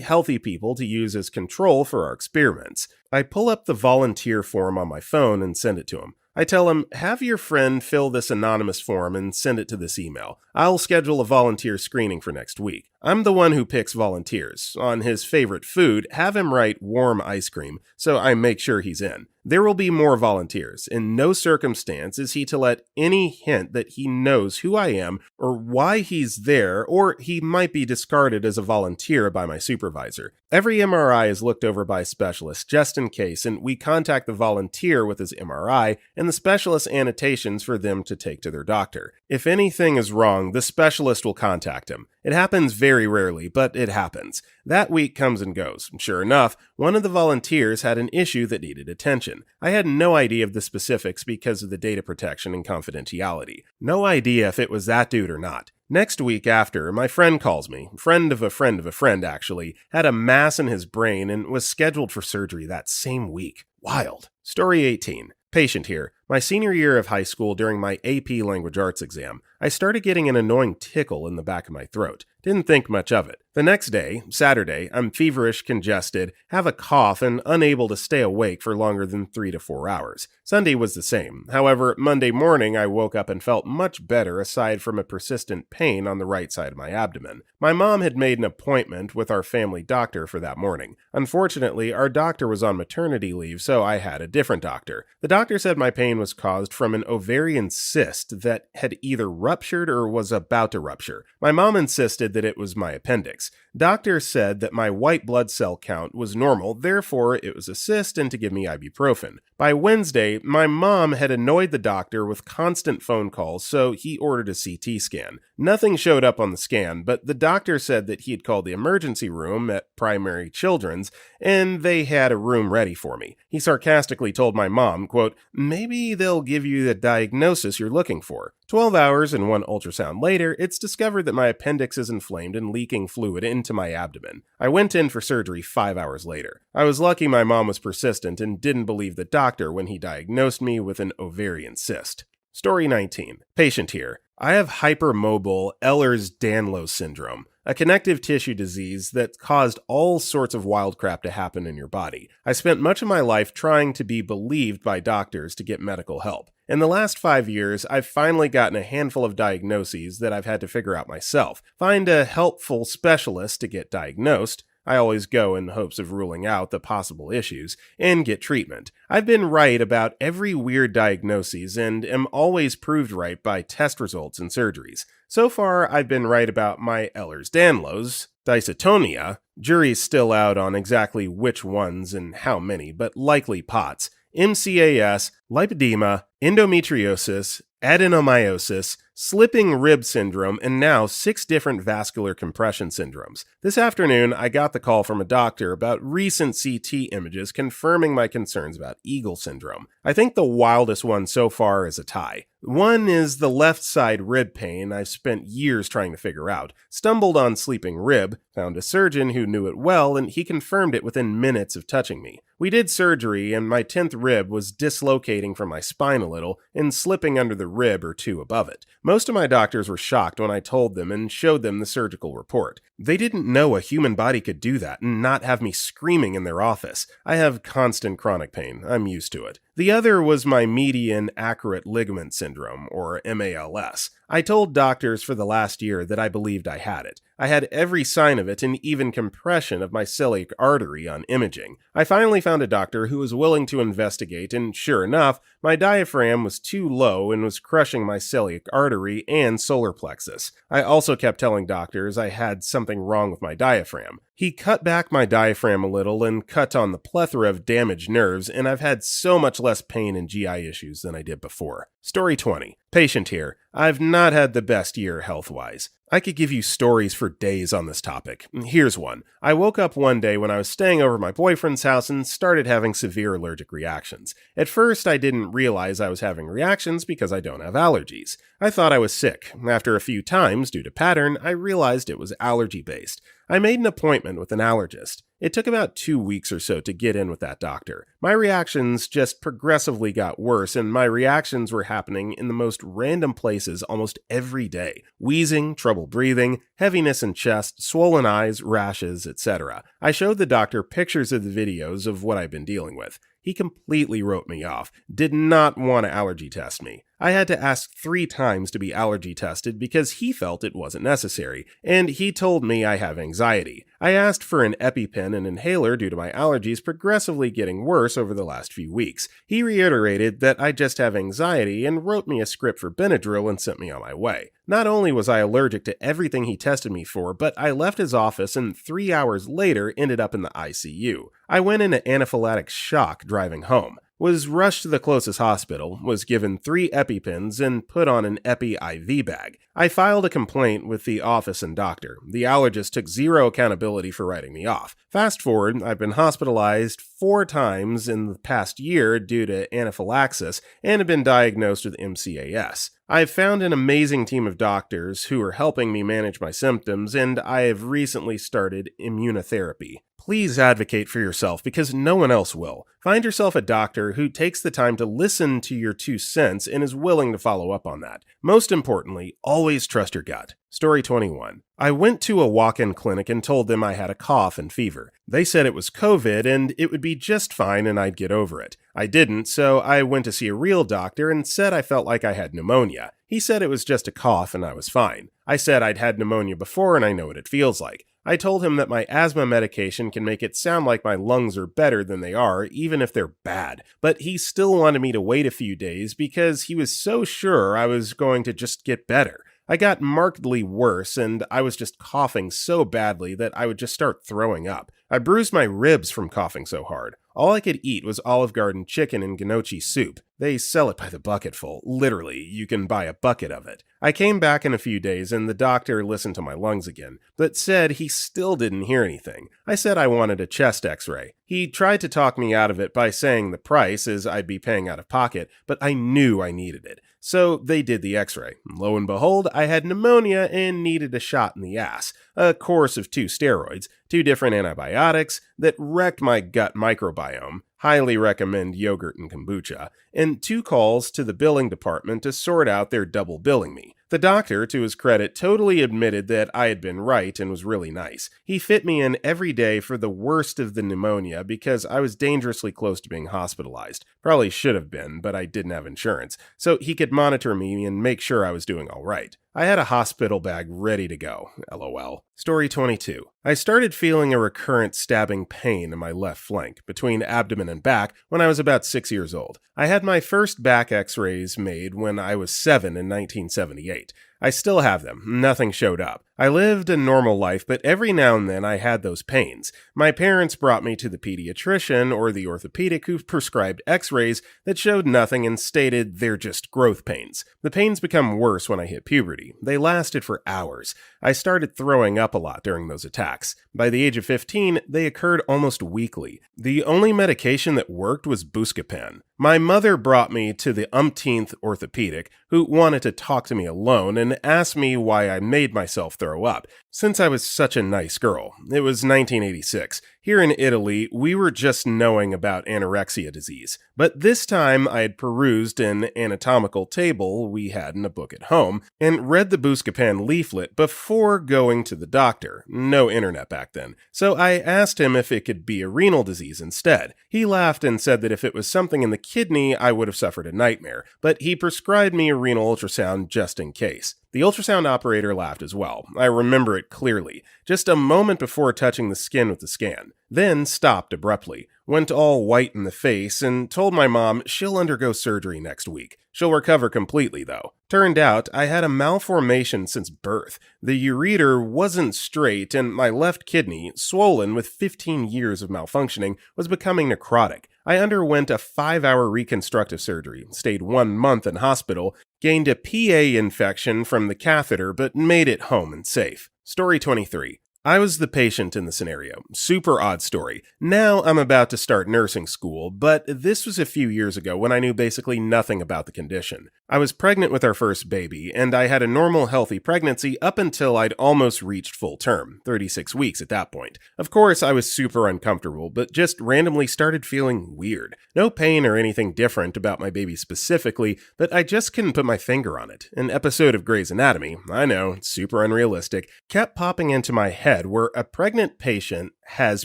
healthy people, to use as control for our experiments. I pull up the volunteer form on my phone and send it to him. I tell him, have your friend fill this anonymous form and send it to this email. I'll schedule a volunteer screening for next week. I'm the one who picks volunteers. On his favorite food, have him write warm ice cream, so I make sure he's in. There will be more volunteers. In no circumstance is he to let any hint that he knows who I am or why he's there, or he might be discarded as a volunteer by my supervisor. Every MRI is looked over by a specialist just in case, and we contact the volunteer with his MRI and the specialist's annotations for them to take to their doctor. If anything is wrong, the specialist will contact him. It happens very rarely, but it happens. That week comes and goes. Sure enough, one of the volunteers had an issue that needed attention. I had no idea of the specifics because of the data protection and confidentiality. No idea if it was that dude or not. Next week after, my friend calls me. Friend of a friend of a friend, actually. Had a mass in his brain and was scheduled for surgery that same week. Wild. Story 18. Patient here. My senior year of high school, during my AP Language Arts exam, I started getting an annoying tickle in the back of my throat. Didn't think much of it. The next day, Saturday, I'm feverish, congested, have a cough, and unable to stay awake for longer than 3 to 4 hours. Sunday was the same. However, Monday morning I woke up and felt much better aside from a persistent pain on the right side of my abdomen. My mom had made an appointment with our family doctor for that morning. Unfortunately, our doctor was on maternity leave, so I had a different doctor. The doctor said my pain was caused from an ovarian cyst that had either ruptured or was about to rupture. My mom insisted that it was my appendix. Doctor said that my white blood cell count was normal, therefore it was a cyst, and to give me ibuprofen. By Wednesday, my mom had annoyed the doctor with constant phone calls, so he ordered a CT scan. Nothing showed up on the scan, but the doctor said that he had called the emergency room at Primary Children's, and they had a room ready for me. He sarcastically told my mom, quote, maybe they'll give you the diagnosis you're looking for. 12 hours and one ultrasound later, it's discovered that my appendix is inflamed and leaking fluid into my abdomen. I went in for surgery 5 hours later. I was lucky my mom was persistent and didn't believe the doctor when he diagnosed me with an ovarian cyst. Story 19. Patient here. I have hypermobile Ehlers-Danlos syndrome, a connective tissue disease that caused all sorts of wild crap to happen in your body. I spent much of my life trying to be believed by doctors to get medical help. In the last 5 years, I've finally gotten a handful of diagnoses that I've had to figure out myself. Find a helpful specialist to get diagnosed. I always go in hopes of ruling out the possible issues and get treatment. I've been right about every weird diagnosis and am always proved right by test results and surgeries. So far, I've been right about my Ehlers-Danlos, dystonia, jury's still out on exactly which ones and how many, but likely POTS, MCAS, lipedema, endometriosis, adenomyosis, slipping rib syndrome, and now 6 different vascular compression syndromes. This afternoon, I got the call from a doctor about recent CT images confirming my concerns about Eagle syndrome. I think the wildest one so far is a tie. One is the left side rib pain I've spent years trying to figure out. Stumbled on sleeping rib, found a surgeon who knew it well, and he confirmed it within minutes of touching me. We did surgery, and my 10th rib was dislocating from my spine a little and slipping under the rib or 2 above it. Most of my doctors were shocked when I told them and showed them the surgical report. They didn't know a human body could do that and not have me screaming in their office. I have constant chronic pain. I'm used to it. The other was my median accurate ligament syndrome, or MALS. I told doctors for the last year that I believed I had it. I had every sign of it and even compression of my celiac artery on imaging. I finally found a doctor who was willing to investigate, and sure enough, my diaphragm was too low and was crushing my celiac artery and solar plexus. I also kept telling doctors I had something wrong with my diaphragm. He cut back my diaphragm a little and cut on the plethora of damaged nerves, and I've had so much less pain and GI issues than I did before. Story 20. Patient here. I've not had the best year health-wise. I could give you stories for days on this topic. Here's one. I woke up one day when I was staying over at my boyfriend's house and started having severe allergic reactions. At first, I didn't realize I was having reactions because I don't have allergies. I thought I was sick. After a few times, due to pattern, I realized it was allergy-based. I made an appointment with an allergist. It took about 2 weeks or so to get in with that doctor. My reactions just progressively got worse, and my reactions were happening in the most random places almost every day. Wheezing, trouble breathing, heaviness in chest, swollen eyes, rashes, etc. I showed the doctor pictures of the videos of what I've been dealing with. He completely wrote me off, did not want to allergy test me. I had to ask 3 times to be allergy tested because he felt it wasn't necessary, and he told me I have anxiety. I asked for an EpiPen and inhaler due to my allergies progressively getting worse over the last few weeks. He reiterated that I just have anxiety and wrote me a script for Benadryl and sent me on my way. Not only was I allergic to everything he tested me for, but I left his office and 3 hours later ended up in the ICU. I went into anaphylactic shock driving home. Was rushed to the closest hospital, was given 3 EpiPens, and put on an Epi IV bag. I filed a complaint with the office and doctor. The allergist took zero accountability for writing me off. Fast forward, I've been hospitalized 4 times in the past year due to anaphylaxis and have been diagnosed with MCAS. I've found an amazing team of doctors who are helping me manage my symptoms, and I have recently started immunotherapy. Please advocate for yourself because no one else will. Find yourself a doctor who takes the time to listen to your 2 cents and is willing to follow up on that. Most importantly, always trust your gut. Story 21. I went to a walk-in clinic and told them I had a cough and fever. They said it was COVID and it would be just fine and I'd get over it. I didn't, so I went to see a real doctor and said I felt like I had pneumonia. He said it was just a cough and I was fine. I said I'd had pneumonia before and I know what it feels like. I told him that my asthma medication can make it sound like my lungs are better than they are, even if they're bad. But he still wanted me to wait a few days because he was so sure I was going to just get better. I got markedly worse, and I was just coughing so badly that I would just start throwing up. I bruised my ribs from coughing so hard. All I could eat was Olive Garden chicken and gnocchi soup. They sell it by the bucketful. Literally, you can buy a bucket of it. I came back in a few days and the doctor listened to my lungs again, but said he still didn't hear anything. I said I wanted a chest x-ray. He tried to talk me out of it by saying the price is I'd be paying out of pocket, but I knew I needed it. So they did the x-ray. Lo and behold, I had pneumonia and needed a shot in the ass, a course of 2 steroids, 2 different antibiotics that wrecked my gut microbiome, highly recommend yogurt and kombucha, and 2 calls to the billing department to sort out their double billing me. The doctor, to his credit, totally admitted that I had been right and was really nice. He fit me in every day for the worst of the pneumonia because I was dangerously close to being hospitalized. Probably should have been, but I didn't have insurance, so he could monitor me and make sure I was doing all right. I had a hospital bag ready to go, lol. Story 22. I started feeling a recurrent stabbing pain in my left flank, between abdomen and back, when I was about 6 years old. I had my first back x-rays made when I was 7 in 1978. I still have them. Nothing showed up. I lived a normal life, but every now and then I had those pains. My parents brought me to the pediatrician or the orthopedic who prescribed x-rays that showed nothing and stated they're just growth pains. The pains become worse when I hit puberty. They lasted for hours. I started throwing up a lot during those attacks. By the age of 15, they occurred almost weekly. The only medication that worked was Buscopan. My mother brought me to the umpteenth orthopedic, who wanted to talk to me alone and asked me why I made myself throw up, since I was such a nice girl. It was 1986. Here in Italy, we were just knowing about anorexia disease. But this time I had perused an anatomical table we had in a book at home and read the Buscopan leaflet before going to the doctor. No internet back then. So I asked him if it could be a renal disease instead. He laughed and said that if it was something in the kidney, I would have suffered a nightmare, but he prescribed me a renal ultrasound just in case. The ultrasound operator laughed as well. I remember it clearly, just a moment before touching the skin with the scan. Then stopped abruptly, went all white in the face, and told my mom she'll undergo surgery next week. She'll recover completely, though. Turned out I had a malformation since birth. The ureter wasn't straight, and my left kidney, swollen with 15 years of malfunctioning, was becoming necrotic. I underwent a 5-hour reconstructive surgery, stayed 1 month in hospital, gained a PA infection from the catheter, but made it home and safe. Story 23. I was the patient in the scenario. Super odd story. Now I'm about to start nursing school, but this was a few years ago when I knew basically nothing about the condition. I was pregnant with our first baby, and I had a normal, healthy pregnancy up until I'd almost reached full term, 36 weeks at that point. Of course, I was super uncomfortable, but just randomly started feeling weird. No pain or anything different about my baby specifically, but I just couldn't put my finger on it. An episode of Grey's Anatomy, I know, super unrealistic, kept popping into my head where a pregnant patient has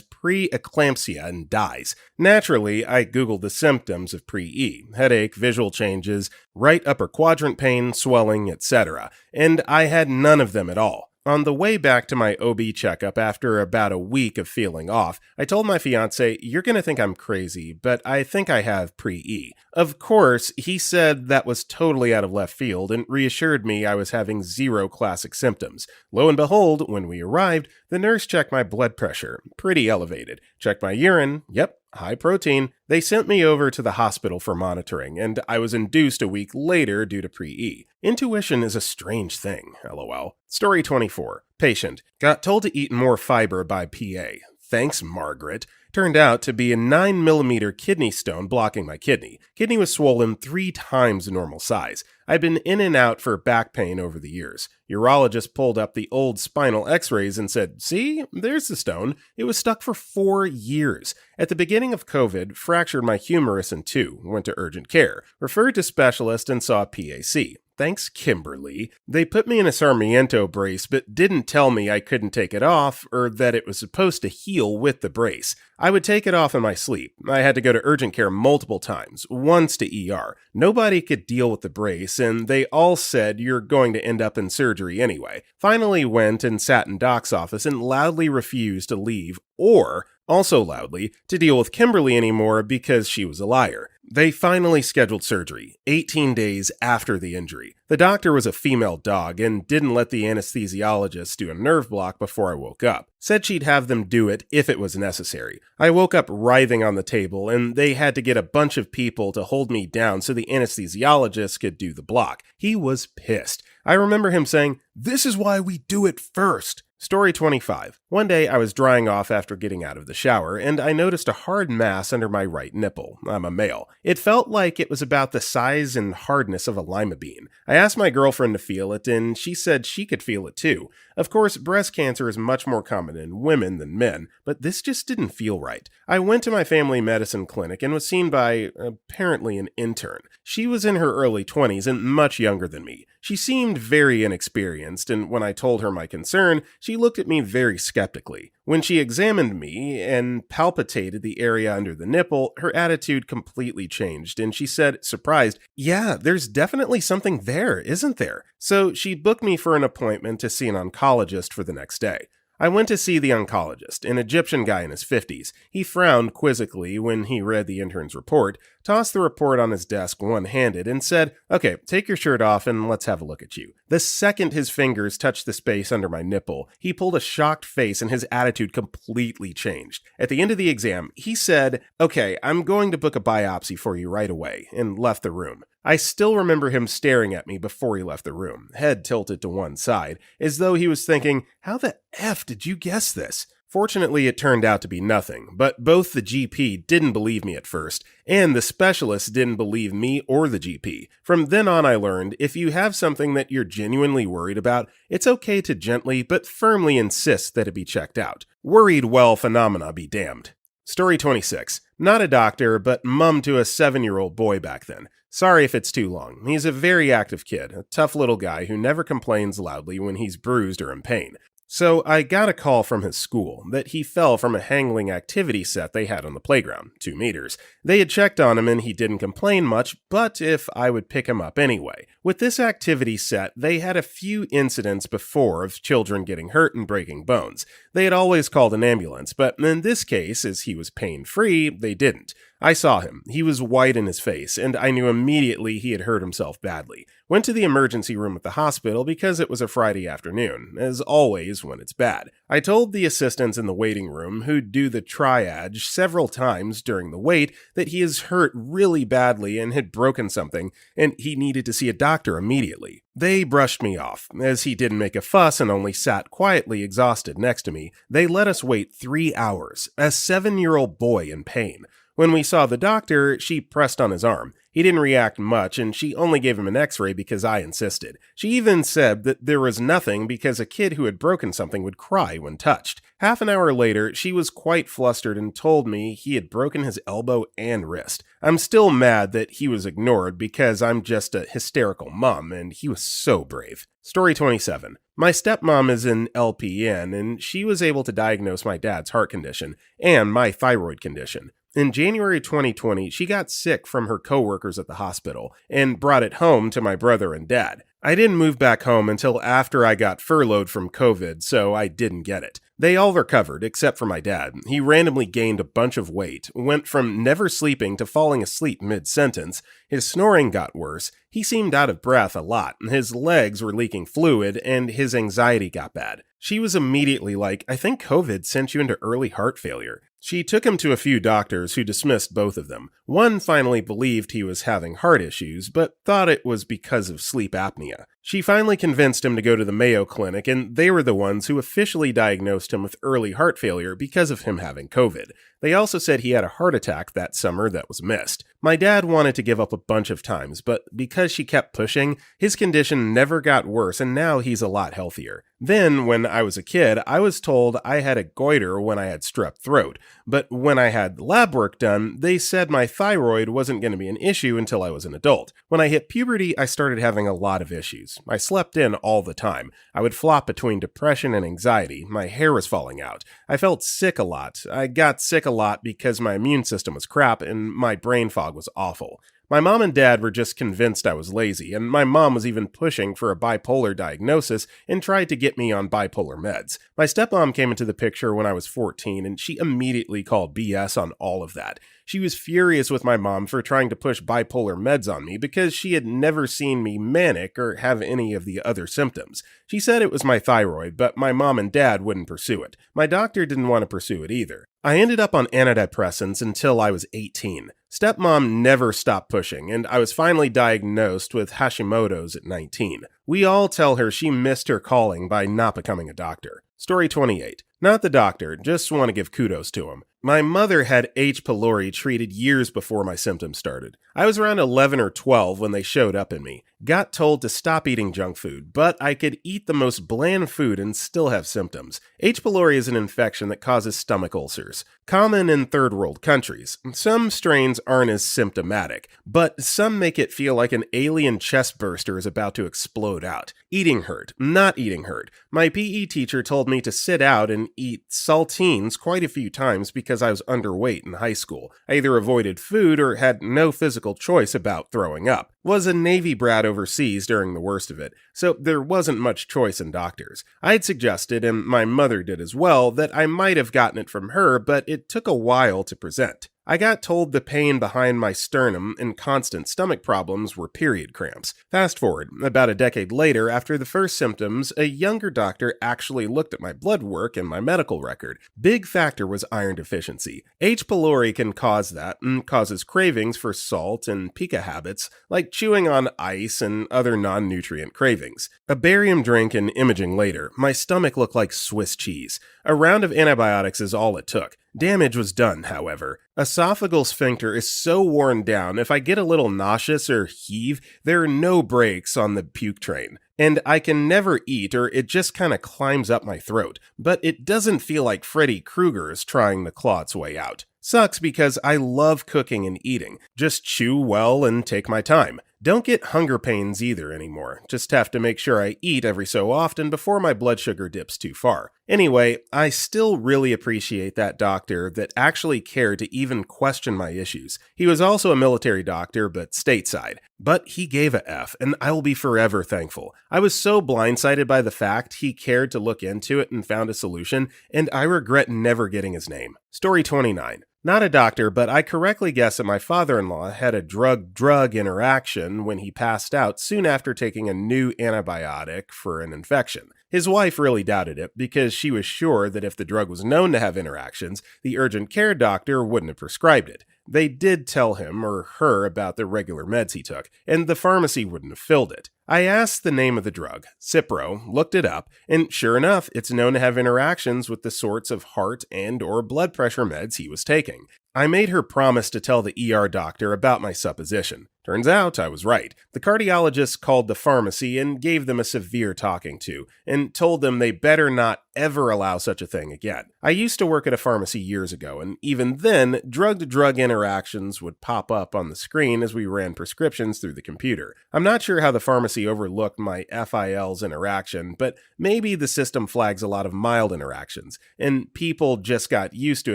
pre-eclampsia and dies. Naturally, I googled the symptoms of pre-E, headache, visual changes, right upper quadrant pain, swelling, etc., and I had none of them at all. On the way back to my OB checkup after about a week of feeling off, I told my fiance, "You're gonna think I'm crazy, but I think I have pre-E." Of course, he said that was totally out of left field and reassured me I was having zero classic symptoms. Lo and behold, when we arrived, the nurse checked my blood pressure, pretty elevated, checked my urine, yep, high protein. They sent me over to the hospital for monitoring, and I was induced a week later due to pre-E. Intuition is a strange thing, lol. Story 24. Patient. Got told to eat more fiber by PA. Thanks, Margaret. Turned out to be a 9mm kidney stone blocking my kidney. Kidney was swollen 3 times the normal size. I'd been in and out for back pain over the years. Urologist pulled up the old spinal x-rays and said, "See, there's the stone. It was stuck for 4 years. At the beginning of COVID, fractured my humerus in 2, went to urgent care, referred to specialist and saw a PAC. Thanks, Kimberly. They put me in a Sarmiento brace, but didn't tell me I couldn't take it off or that it was supposed to heal with the brace. I would take it off in my sleep. I had to go to urgent care multiple times, once to ER. Nobody could deal with the brace, and they all said you're going to end up in surgery anyway. Finally went and sat in Doc's office and loudly refused to leave or, also loudly, to deal with Kimberly anymore because she was a liar. They finally scheduled surgery, 18 days after the injury. The doctor was a female dog and didn't let the anesthesiologist do a nerve block before I woke up. Said she'd have them do it if it was necessary. I woke up writhing on the table and they had to get a bunch of people to hold me down so the anesthesiologist could do the block. He was pissed. I remember him saying, "This is why we do it first." Story 25. One day I was drying off after getting out of the shower, and I noticed a hard mass under my right nipple. I'm a male. It felt like it was about the size and hardness of a lima bean. I asked my girlfriend to feel it, and she said she could feel it too. Of course, breast cancer is much more common in women than men, but this just didn't feel right. I went to my family medicine clinic and was seen by, apparently, an intern. She was in her early 20s and much younger than me. She seemed very inexperienced, and when I told her my concern, she looked at me very skeptically. When she examined me and palpitated the area under the nipple, her attitude completely changed, and she said, surprised, "Yeah, there's definitely something there, isn't there?" So she booked me for an appointment to see an oncologist for the next day. I went to see the oncologist, an Egyptian guy in his 50s. He frowned quizzically when he read the intern's report, tossed the report on his desk one-handed, and said, "Okay, take your shirt off and let's have a look at you." The second his fingers touched the space under my nipple, he pulled a shocked face and his attitude completely changed. At the end of the exam, he said, "Okay, I'm going to book a biopsy for you right away," and left the room. I still remember him staring at me before he left the room, head tilted to one side, as though he was thinking, "How the F did you guess this?" Fortunately, it turned out to be nothing, but both the GP didn't believe me at first, and the specialist didn't believe me or the GP. From then on, I learned, if you have something that you're genuinely worried about, it's okay to gently but firmly insist that it be checked out. Worried well phenomena be damned. Story 26. Not a doctor, but mum to a 7-year-old boy back then. Sorry if it's too long. He's a very active kid, a tough little guy who never complains loudly when he's bruised or in pain. So I got a call from his school that he fell from a hangling activity set they had on the playground, 2 meters. They had checked on him and he didn't complain much, but if I would pick him up anyway. With this activity set, they had a few incidents before of children getting hurt and breaking bones. They had always called an ambulance, but in this case, as he was pain-free, they didn't. I saw him. He was white in his face, and I knew immediately he had hurt himself badly. Went to the emergency room at the hospital because it was a Friday afternoon, as always when it's bad. I told the assistants in the waiting room, who'd do the triage several times during the wait, that he is hurt really badly and had broken something, and he needed to see a doctor immediately. They brushed me off. As he didn't make a fuss and only sat quietly exhausted next to me, they let us wait 3 hours, a 7-year-old boy in pain. When we saw the doctor, she pressed on his arm. He didn't react much, and she only gave him an x-ray because I insisted. She even said that there was nothing because a kid who had broken something would cry when touched. Half an hour later, she was quite flustered and told me he had broken his elbow and wrist. I'm still mad that he was ignored because I'm just a hysterical mom, and he was so brave. Story 27. My stepmom is an LPN, and she was able to diagnose my dad's heart condition and my thyroid condition. In January 2020, she got sick from her coworkers at the hospital and brought it home to my brother and dad. I didn't move back home until after I got furloughed from COVID, so I didn't get it. They all recovered, except for my dad. He randomly gained a bunch of weight, went from never sleeping to falling asleep mid-sentence. His snoring got worse. He seemed out of breath a lot. His legs were leaking fluid, and his anxiety got bad. She was immediately like, "I think COVID sent you into early heart failure." She took him to a few doctors who dismissed both of them. One finally believed he was having heart issues, but thought it was because of sleep apnea. She finally convinced him to go to the Mayo Clinic, and they were the ones who officially diagnosed him with early heart failure because of him having COVID. They also said he had a heart attack that summer that was missed. My dad wanted to give up a bunch of times, but because she kept pushing, his condition never got worse, and now he's a lot healthier. Then, when I was a kid, I was told I had a goiter when I had strep throat, but when I had lab work done, they said my thyroid wasn't going to be an issue until I was an adult. When I hit puberty, I started having a lot of issues. I slept in all the time. I would flop between depression and anxiety. My hair was falling out. I felt sick a lot. I got sick a lot because my immune system was crap and my brain fog was awful. My mom and dad were just convinced I was lazy, and my mom was even pushing for a bipolar diagnosis and tried to get me on bipolar meds. My stepmom came into the picture when I was 14, and she immediately called BS on all of that. She was furious with my mom for trying to push bipolar meds on me because she had never seen me manic or have any of the other symptoms. She said it was my thyroid, but my mom and dad wouldn't pursue it. My doctor didn't want to pursue it either. I ended up on antidepressants until I was 18. Stepmom never stopped pushing, and I was finally diagnosed with Hashimoto's at 19. We all tell her she missed her calling by not becoming a doctor. Story 28. Not the doctor, just want to give kudos to him. My mother had H. pylori treated years before my symptoms started. I was around 11 or 12 when they showed up in me. Got told to stop eating junk food, but I could eat the most bland food and still have symptoms. H. pylori is an infection that causes stomach ulcers. Common in third world countries. Some strains aren't as symptomatic, but some make it feel like an alien chest burster is about to explode out. Eating hurt, not eating hurt. My PE teacher told me to sit out and eat saltines quite a few times because I was underweight in high school. I either avoided food or had no physical choice about throwing up. Was a Navy brat overseas during the worst of it, so there wasn't much choice in doctors. I had suggested, and my mother did as well, that I might have gotten it from her, but it took a while to present. I got told the pain behind my sternum and constant stomach problems were period cramps. Fast forward, about a decade later, after the first symptoms, a younger doctor actually looked at my blood work and my medical record. Big factor was iron deficiency. H. pylori can cause that and causes cravings for salt and pica habits, like chewing on ice and other non-nutrient cravings. A barium drink and imaging later, my stomach looked like Swiss cheese. A round of antibiotics is all it took. Damage was done, however. Esophageal sphincter is so worn down, if I get a little nauseous or heave, there are no brakes on the puke train. And I can never eat, or it just kinda climbs up my throat. But it doesn't feel like Freddy Krueger is trying to claw its way out. Sucks because I love cooking and eating. Just chew well and take my time. Don't get hunger pains either anymore. Just have to make sure I eat every so often before my blood sugar dips too far. Anyway, I still really appreciate that doctor that actually cared to even question my issues. He was also a military doctor, but stateside. But he gave a F, and I will be forever thankful. I was so blindsided by the fact he cared to look into it and found a solution, and I regret never getting his name. Story 29. Not a doctor, but I correctly guess that my father-in-law had a drug-drug interaction when he passed out soon after taking a new antibiotic for an infection. His wife really doubted it because she was sure that if the drug was known to have interactions, the urgent care doctor wouldn't have prescribed it. They did tell him or her about the regular meds he took, and the pharmacy wouldn't have filled it. I asked the name of the drug, Cipro, looked it up, and sure enough, it's known to have interactions with the sorts of heart and or blood pressure meds he was taking. I made her promise to tell the ER doctor about my supposition. Turns out I was right. The cardiologist called the pharmacy and gave them a severe talking to, and told them they better not ever allow such a thing again. I used to work at a pharmacy years ago, and even then, drug-to-drug interactions would pop up on the screen as we ran prescriptions through the computer. I'm not sure how the pharmacy overlooked my FIL's interaction, but maybe the system flags a lot of mild interactions, and people just got used to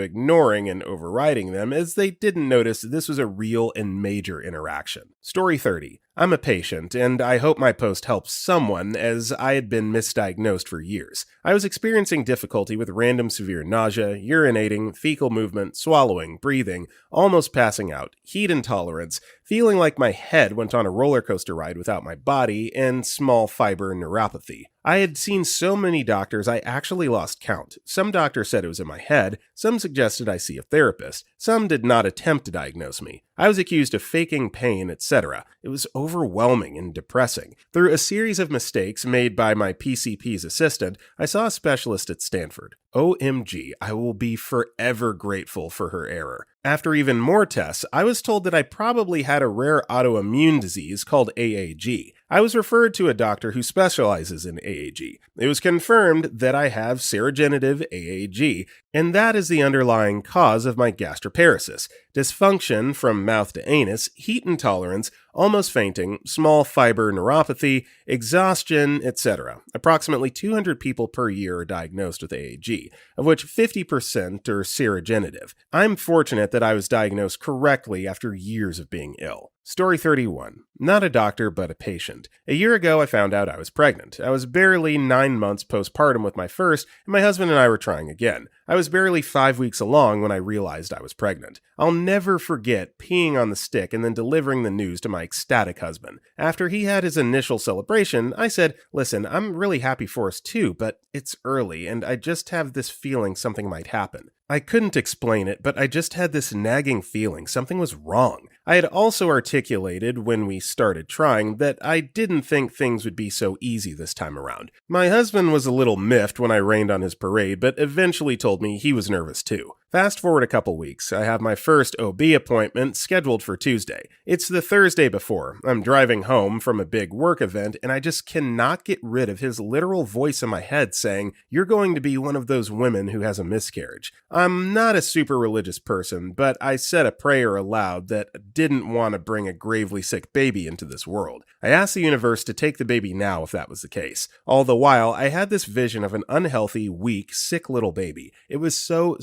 ignoring and overriding them as they didn't notice this was a real and major interaction. Story 30. I'm a patient, and I hope my post helps someone as I had been misdiagnosed for years. I was experiencing difficulty with random severe nausea, urinating, fecal movement, swallowing, breathing, almost passing out, heat intolerance, feeling like my head went on a roller coaster ride without my body, and small fiber neuropathy. I had seen so many doctors I actually lost count. Some doctors said it was in my head, some suggested I see a therapist, some did not attempt to diagnose me. I was accused of faking pain, etc. It was overwhelming and depressing. Through a series of mistakes made by my PCP's assistant, I saw a specialist at Stanford. OMG, I will be forever grateful for her error. After even more tests, I was told that I probably had a rare autoimmune disease called AAG. I was referred to a doctor who specializes in AAG. It was confirmed that I have serogenerative AAG, and that is the underlying cause of my gastroparesis, dysfunction from mouth to anus, heat intolerance, almost fainting, small fiber neuropathy, exhaustion, etc. Approximately 200 people per year are diagnosed with AAG, of which 50% are serogenerative. I'm fortunate that I was diagnosed correctly after years of being ill. Story 31. Not a doctor, but a patient. A year ago, I found out I was pregnant. I was barely 9 months postpartum with my first, and my husband and I were trying again. I was barely 5 weeks along when I realized I was pregnant. I'll never forget peeing on the stick and then delivering the news to my ecstatic husband. After he had his initial celebration, I said, "Listen, I'm really happy for us too, but it's early, and I just have this feeling something might happen." I couldn't explain it, but I just had this nagging feeling something was wrong. I had also articulated when we started trying that I didn't think things would be so easy this time around. My husband was a little miffed when I rained on his parade, but eventually told me he was nervous too. Fast forward a couple weeks, I have my first OB appointment scheduled for Tuesday. It's the Thursday before. I'm driving home from a big work event, and I just cannot get rid of his literal voice in my head saying, "You're going to be one of those women who has a miscarriage." I'm not a super religious person, but I said a prayer aloud that didn't want to bring a gravely sick baby into this world. I asked the universe to take the baby now if that was the case. All the while, I had this vision of an unhealthy, weak, sick little baby. It was so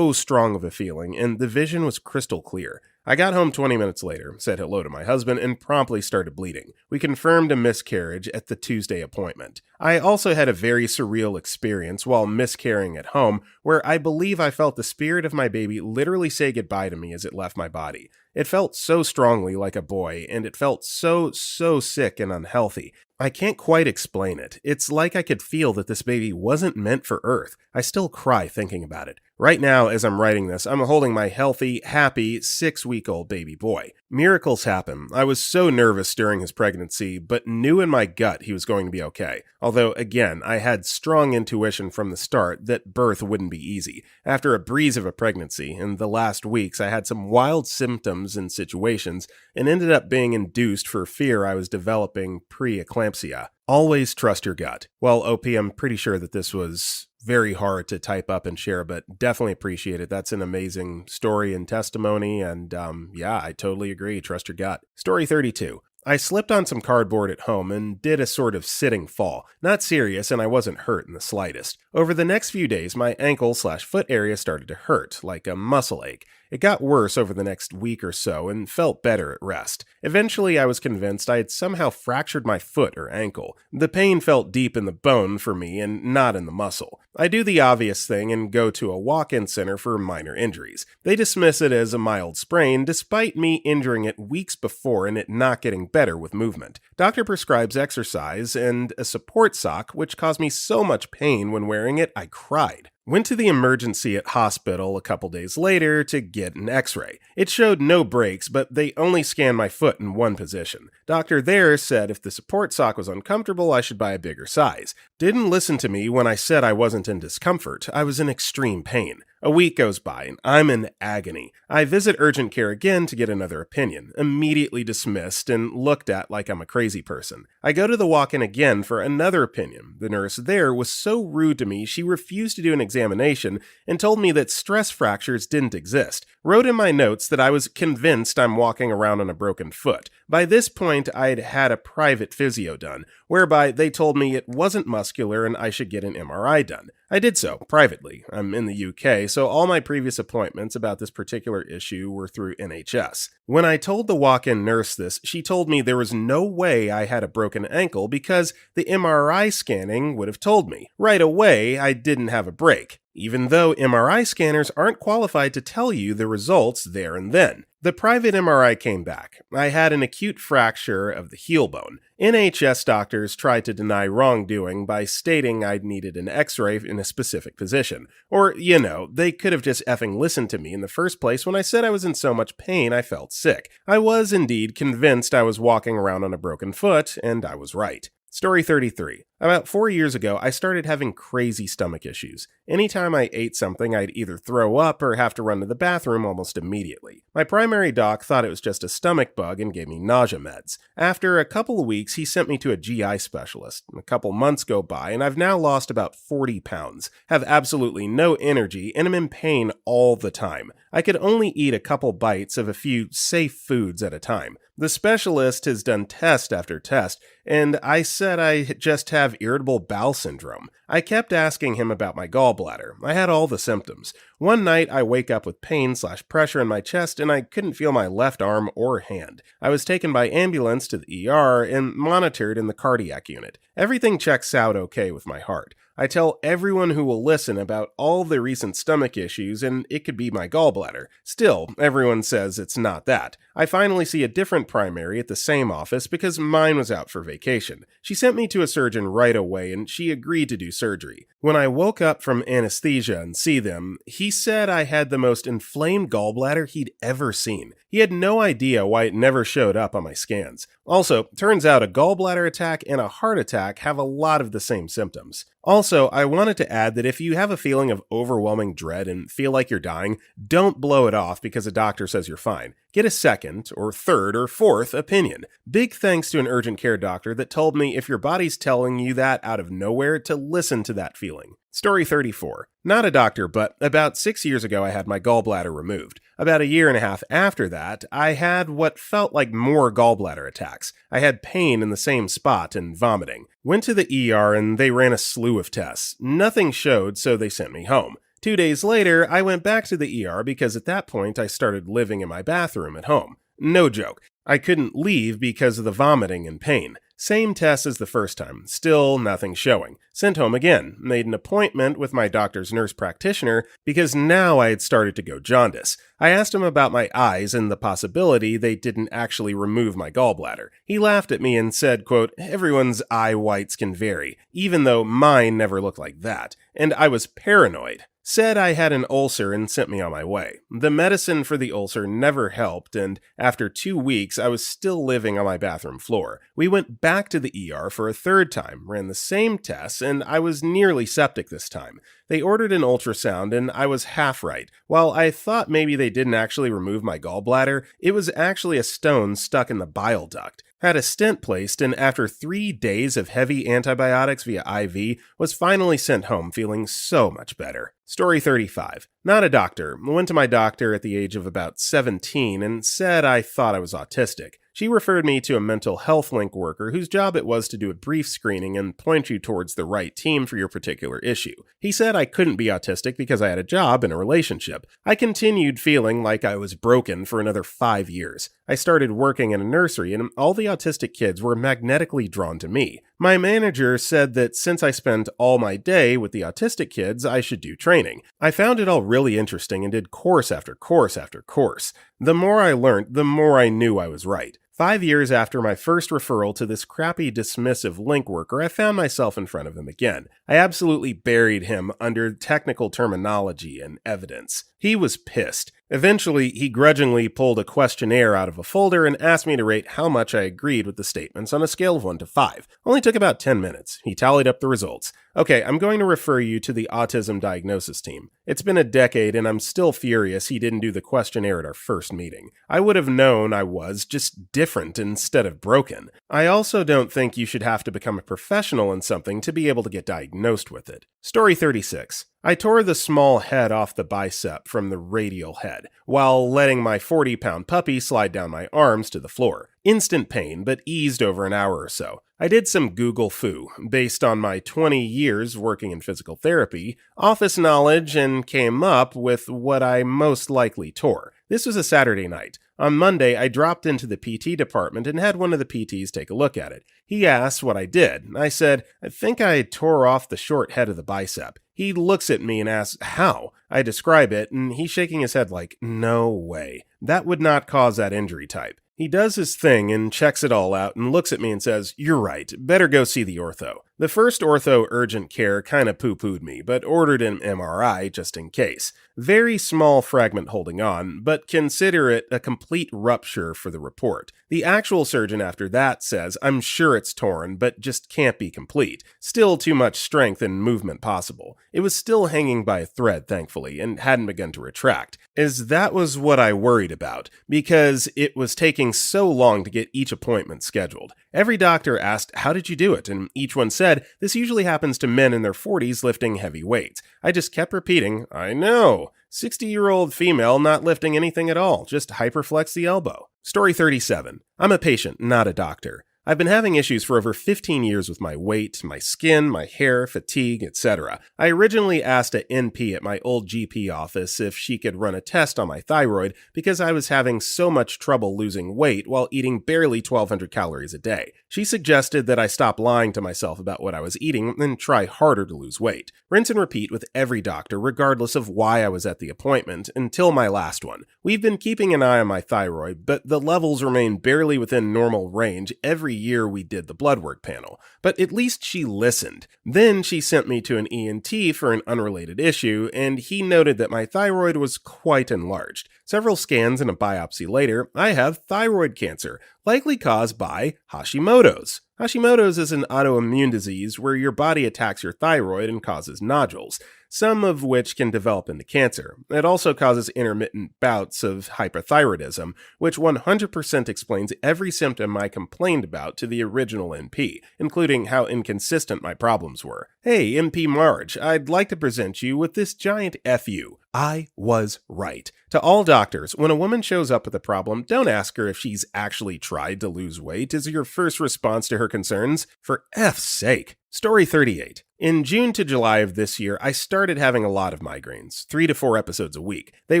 strong of a feeling, and the vision was crystal clear. I got home 20 minutes later, said hello to my husband, and promptly started bleeding. We confirmed a miscarriage at the Tuesday appointment. I also had a very surreal experience while miscarrying at home, where I believe I felt the spirit of my baby literally say goodbye to me as it left my body. It felt so strongly like a boy, and it felt so sick and unhealthy. I can't quite explain it. It's like I could feel that this baby wasn't meant for Earth. I still cry thinking about it. Right now, as I'm writing this, I'm holding my healthy, happy, 6-week-old baby boy. Miracles happen. I was so nervous during his pregnancy, but knew in my gut he was going to be okay. Although, again, I had strong intuition from the start that birth wouldn't be easy. After a breeze of a pregnancy, in the last weeks, I had some wild symptoms and situations, and ended up being induced for fear I was developing preeclampsia. Always trust your gut. Well, OP, I'm pretty sure that this was very hard to type up and share, but definitely appreciate it. That's an amazing story and testimony, and yeah, I totally agree. Trust your gut. Story 32. I slipped on some cardboard at home and did a sort of sitting fall. Not serious, and I wasn't hurt in the slightest. Over the next few days, my ankle/foot area started to hurt, like a muscle ache. It got worse over the next week or so and felt better at rest. Eventually, I was convinced I had somehow fractured my foot or ankle. The pain felt deep in the bone for me and not in the muscle. I do the obvious thing and go to a walk-in center for minor injuries. They dismiss it as a mild sprain, despite me injuring it weeks before and it not getting better with movement. Doctor prescribes exercise and a support sock, which caused me so much pain when wearing it, I cried. Went to the emergency at hospital a couple days later to get an x-ray. It showed no breaks, but they only scanned my foot in one position. Doctor there said if the support sock was uncomfortable, I should buy a bigger size. Didn't listen to me when I said I wasn't in discomfort. I was in extreme pain. A week goes by and I'm in agony. I visit urgent care again to get another opinion. Immediately dismissed and looked at like I'm a crazy person. I go to the walk-in again for another opinion. The nurse there was so rude to me she refused to do an examination and told me that stress fractures didn't exist. Wrote in my notes that I was convinced I'm walking around on a broken foot. By this point, I'd had a private physio done, whereby they told me it wasn't muscular and I should get an MRI done. I did so, privately. I'm in the UK, so all my previous appointments about this particular issue were through NHS. When I told the walk-in nurse this, she told me there was no way I had a broken ankle because the MRI scanning would have told me. Right away, I didn't have a break, even though MRI scanners aren't qualified to tell you the results there and then. The private MRI came back. I had an acute fracture of the heel bone. NHS doctors tried to deny wrongdoing by stating I'd needed an x-ray in a specific position. Or, they could have just effing listened to me in the first place when I said I was in so much pain I felt sick. I was indeed convinced I was walking around on a broken foot, and I was right. Story 33. About 4 years ago, I started having crazy stomach issues. Anytime I ate something, I'd either throw up or have to run to the bathroom almost immediately. My primary doc thought it was just a stomach bug and gave me nausea meds. After a couple of weeks, he sent me to a GI specialist. A couple months go by, and I've now lost about 40 pounds, have absolutely no energy, and am in pain all the time. I could only eat a couple bites of a few safe foods at a time. The specialist has done test after test, and I said I just have irritable bowel syndrome. I kept asking him about my gallbladder. I had all the symptoms. One night, I wake up with pain/pressure in my chest, and I couldn't feel my left arm or hand. I was taken by ambulance to the ER and monitored in the cardiac unit. Everything checks out okay with my heart. I tell everyone who will listen about all the recent stomach issues, and it could be my gallbladder. Still, everyone says it's not that. I finally see a different primary at the same office because mine was out for vacation. She sent me to a surgeon right away, and she agreed to do surgery. When I woke up from anesthesia and see them, he said I had the most inflamed gallbladder he'd ever seen. He had no idea why it never showed up on my scans. Also, turns out a gallbladder attack and a heart attack have a lot of the same symptoms. Also, I wanted to add that if you have a feeling of overwhelming dread and feel like you're dying, don't blow it off because a doctor says you're fine. Get a second, or third, or fourth opinion. Big thanks to an urgent care doctor that told me if your body's telling you that out of nowhere, to listen to that feeling. Story 34. Not a doctor, but about 6 years ago I had my gallbladder removed. About a year and a half after that, I had what felt like more gallbladder attacks. I had pain in the same spot and vomiting. Went to the ER and they ran a slew of tests. Nothing showed, so they sent me home. 2 days later, I went back to the ER because at that point I started living in my bathroom at home. No joke. I couldn't leave because of the vomiting and pain. Same test as the first time, still nothing showing. Sent home again, made an appointment with my doctor's nurse practitioner because now I had started to go jaundice. I asked him about my eyes and the possibility they didn't actually remove my gallbladder. He laughed at me and said, quote, "Everyone's eye whites can vary, even though mine never looked like that," and I was paranoid. Said I had an ulcer and sent me on my way. The medicine for the ulcer never helped, and after 2 weeks, I was still living on my bathroom floor. We went back to the ER for a third time, ran the same tests, and I was nearly septic this time. They ordered an ultrasound, and I was half right. While I thought maybe they didn't actually remove my gallbladder, it was actually a stone stuck in the bile duct. Had a stent placed, and after 3 days of heavy antibiotics via IV, was finally sent home feeling so much better. Story 35. Not a doctor. Went to my doctor at the age of about 17 and said I thought I was autistic. She referred me to a mental health link worker whose job it was to do a brief screening and point you towards the right team for your particular issue. He said I couldn't be autistic because I had a job and a relationship. I continued feeling like I was broken for another 5 years. I started working in a nursery and all the autistic kids were magnetically drawn to me. My manager said that since I spent all my day with the autistic kids, I should do training. I found it all really interesting and did course after course after course. The more I learned, the more I knew I was right. 5 years after my first referral to this crappy dismissive link worker, I found myself in front of him again. I absolutely buried him under technical terminology and evidence. He was pissed. Eventually, he grudgingly pulled a questionnaire out of a folder and asked me to rate how much I agreed with the statements on a scale of 1 to 5. Only took about 10 minutes. He tallied up the results. Okay, I'm going to refer you to the autism diagnosis team. It's been a decade and I'm still furious he didn't do the questionnaire at our first meeting. I would have known I was just different instead of broken. I also don't think you should have to become a professional in something to be able to get diagnosed with it. Story 36. I tore the small head off the bicep from the radial head, while letting my 40-pound puppy slide down my arms to the floor. Instant pain, but eased over an hour or so. I did some Google foo, based on my 20 years working in physical therapy, office knowledge, and came up with what I most likely tore. This was a Saturday night. On Monday, I dropped into the PT department and had one of the PTs take a look at it. He asked what I did. I said, I think I tore off the short head of the bicep. He looks at me and asks, how? I describe it, and he's shaking his head like, no way. That would not cause that injury type. He does his thing and checks it all out and looks at me and says, you're right, better go see the ortho. The first ortho urgent care kinda poo-pooed me, but ordered an MRI just in case. Very small fragment holding on, but consider it a complete rupture for the report. The actual surgeon after that says, I'm sure it's torn, but just can't be complete. Still too much strength and movement possible. It was still hanging by a thread, thankfully, and hadn't begun to retract. As that was what I worried about, because it was taking so long to get each appointment scheduled. Every doctor asked, how did you do it? And each one said, this usually happens to men in their 40s lifting heavy weights. I just kept repeating, I know. 60-year-old female not lifting anything at all, just hyperflex the elbow. Story 37. I'm a patient, not a doctor. I've been having issues for over 15 years with my weight, my skin, my hair, fatigue, etc. I originally asked a NP at my old GP office if she could run a test on my thyroid because I was having so much trouble losing weight while eating barely 1,200 calories a day. She suggested that I stop lying to myself about what I was eating and try harder to lose weight. Rinse and repeat with every doctor regardless of why I was at the appointment until my last one. We've been keeping an eye on my thyroid, but the levels remain barely within normal range every year we did the blood work panel, but at least she listened. Then she sent me to an ENT for an unrelated issue, and he noted that my thyroid was quite enlarged. Several scans and a biopsy later, I have thyroid cancer, likely caused by Hashimoto's. Hashimoto's is an autoimmune disease where your body attacks your thyroid and causes nodules, some of which can develop into cancer. It also causes intermittent bouts of hyperthyroidism, which 100% explains every symptom I complained about to the original NP, including how inconsistent my problems were. Hey, MP Marge, I'd like to present you with this giant FU. I was right. To all doctors, when a woman shows up with a problem, don't ask her if she's actually tried to lose weight as your first response to her concerns. For F's sake. Story 38. In June to July of this year, I started having a lot of migraines, 3 to 4 episodes a week. They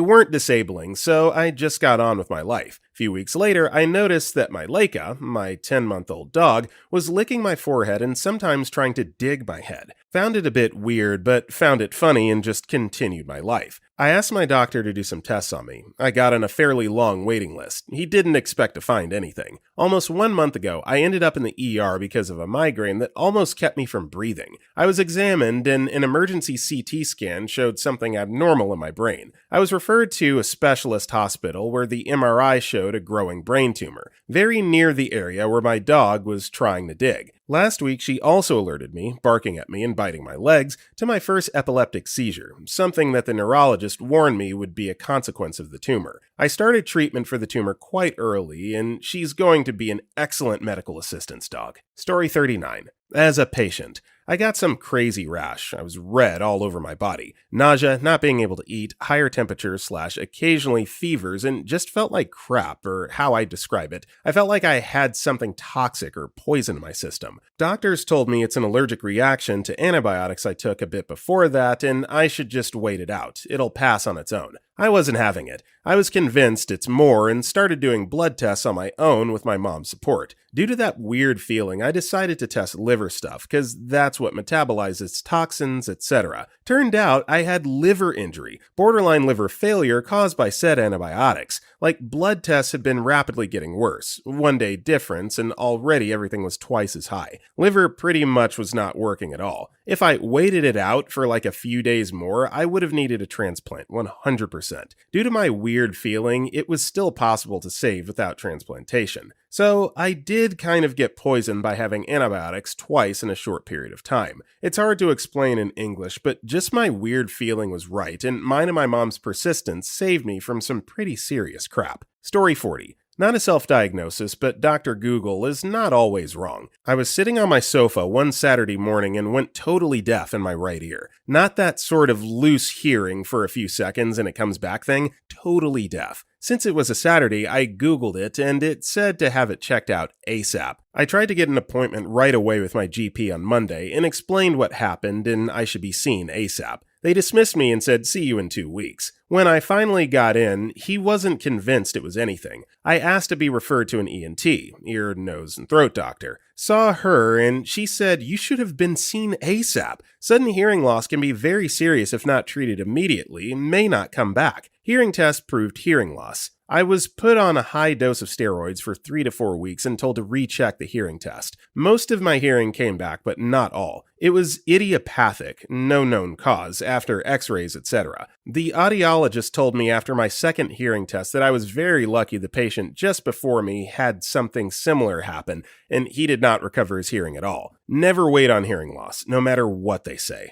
weren't disabling, so I just got on with my life. A few weeks later, I noticed that my Leica, my 10-month-old dog, was licking my forehead and sometimes trying to dig my head. Found it a bit weird, but found it funny and just continued my life. I asked my doctor to do some tests on me. I got on a fairly long waiting list. He didn't expect to find anything. Almost 1 month ago, I ended up in the ER because of a migraine that almost kept me from breathing. I was examined and an emergency CT scan showed something abnormal in my brain. I was referred to a specialist hospital where the MRI showed a growing brain tumor, very near the area where my dog was trying to dig. Last week, she also alerted me, barking at me and biting my legs, to my first epileptic seizure, something that the neurologist warned me would be a consequence of the tumor. I started treatment for the tumor quite early, and she's going to be an excellent medical assistance dog. Story 39. As a patient, I got some crazy rash. I was red all over my body. Nausea, not being able to eat, higher temperatures / occasionally fevers, and just felt like crap, or how I describe it. I felt like I had something toxic or poison in my system. Doctors told me it's an allergic reaction to antibiotics I took a bit before that, and I should just wait it out. It'll pass on its own. I wasn't having it. I was convinced it's more and started doing blood tests on my own with my mom's support. Due to that weird feeling, I decided to test liver stuff, because that's what metabolizes toxins, etc. Turned out I had liver injury, borderline liver failure caused by said antibiotics. Like, blood tests had been rapidly getting worse. 1 day difference, and already everything was twice as high. Liver pretty much was not working at all. If I waited it out for like a few days more, I would have needed a transplant, 100%. Due to my weird feeling, it was still possible to save without transplantation. So I did kind of get poisoned by having antibiotics twice in a short period of time. It's hard to explain in English, but just my weird feeling was right, and mine and my mom's persistence saved me from some pretty serious crap. Story 40. Not a self-diagnosis, but Dr. Google is not always wrong. I was sitting on my sofa one Saturday morning and went totally deaf in my right ear. Not that sort of loose hearing for a few seconds and it comes back thing, totally deaf. Since it was a Saturday, I Googled it and it said to have it checked out ASAP. I tried to get an appointment right away with my GP on Monday and explained what happened and I should be seen ASAP. They dismissed me and said, see you in 2 weeks. When I finally got in, he wasn't convinced it was anything. I asked to be referred to an ENT, ear, nose, and throat doctor. Saw her, and she said, you should have been seen ASAP. Sudden hearing loss can be very serious if not treated immediately and may not come back. Hearing tests proved hearing loss. I was put on a high dose of steroids for 3 to 4 weeks and told to recheck the hearing test. Most of my hearing came back, but not all. It was idiopathic, no known cause, after x-rays, etc. The audiologist told me after my second hearing test that I was very lucky the patient just before me had something similar happen, and he did not recover his hearing at all. Never wait on hearing loss, no matter what they say.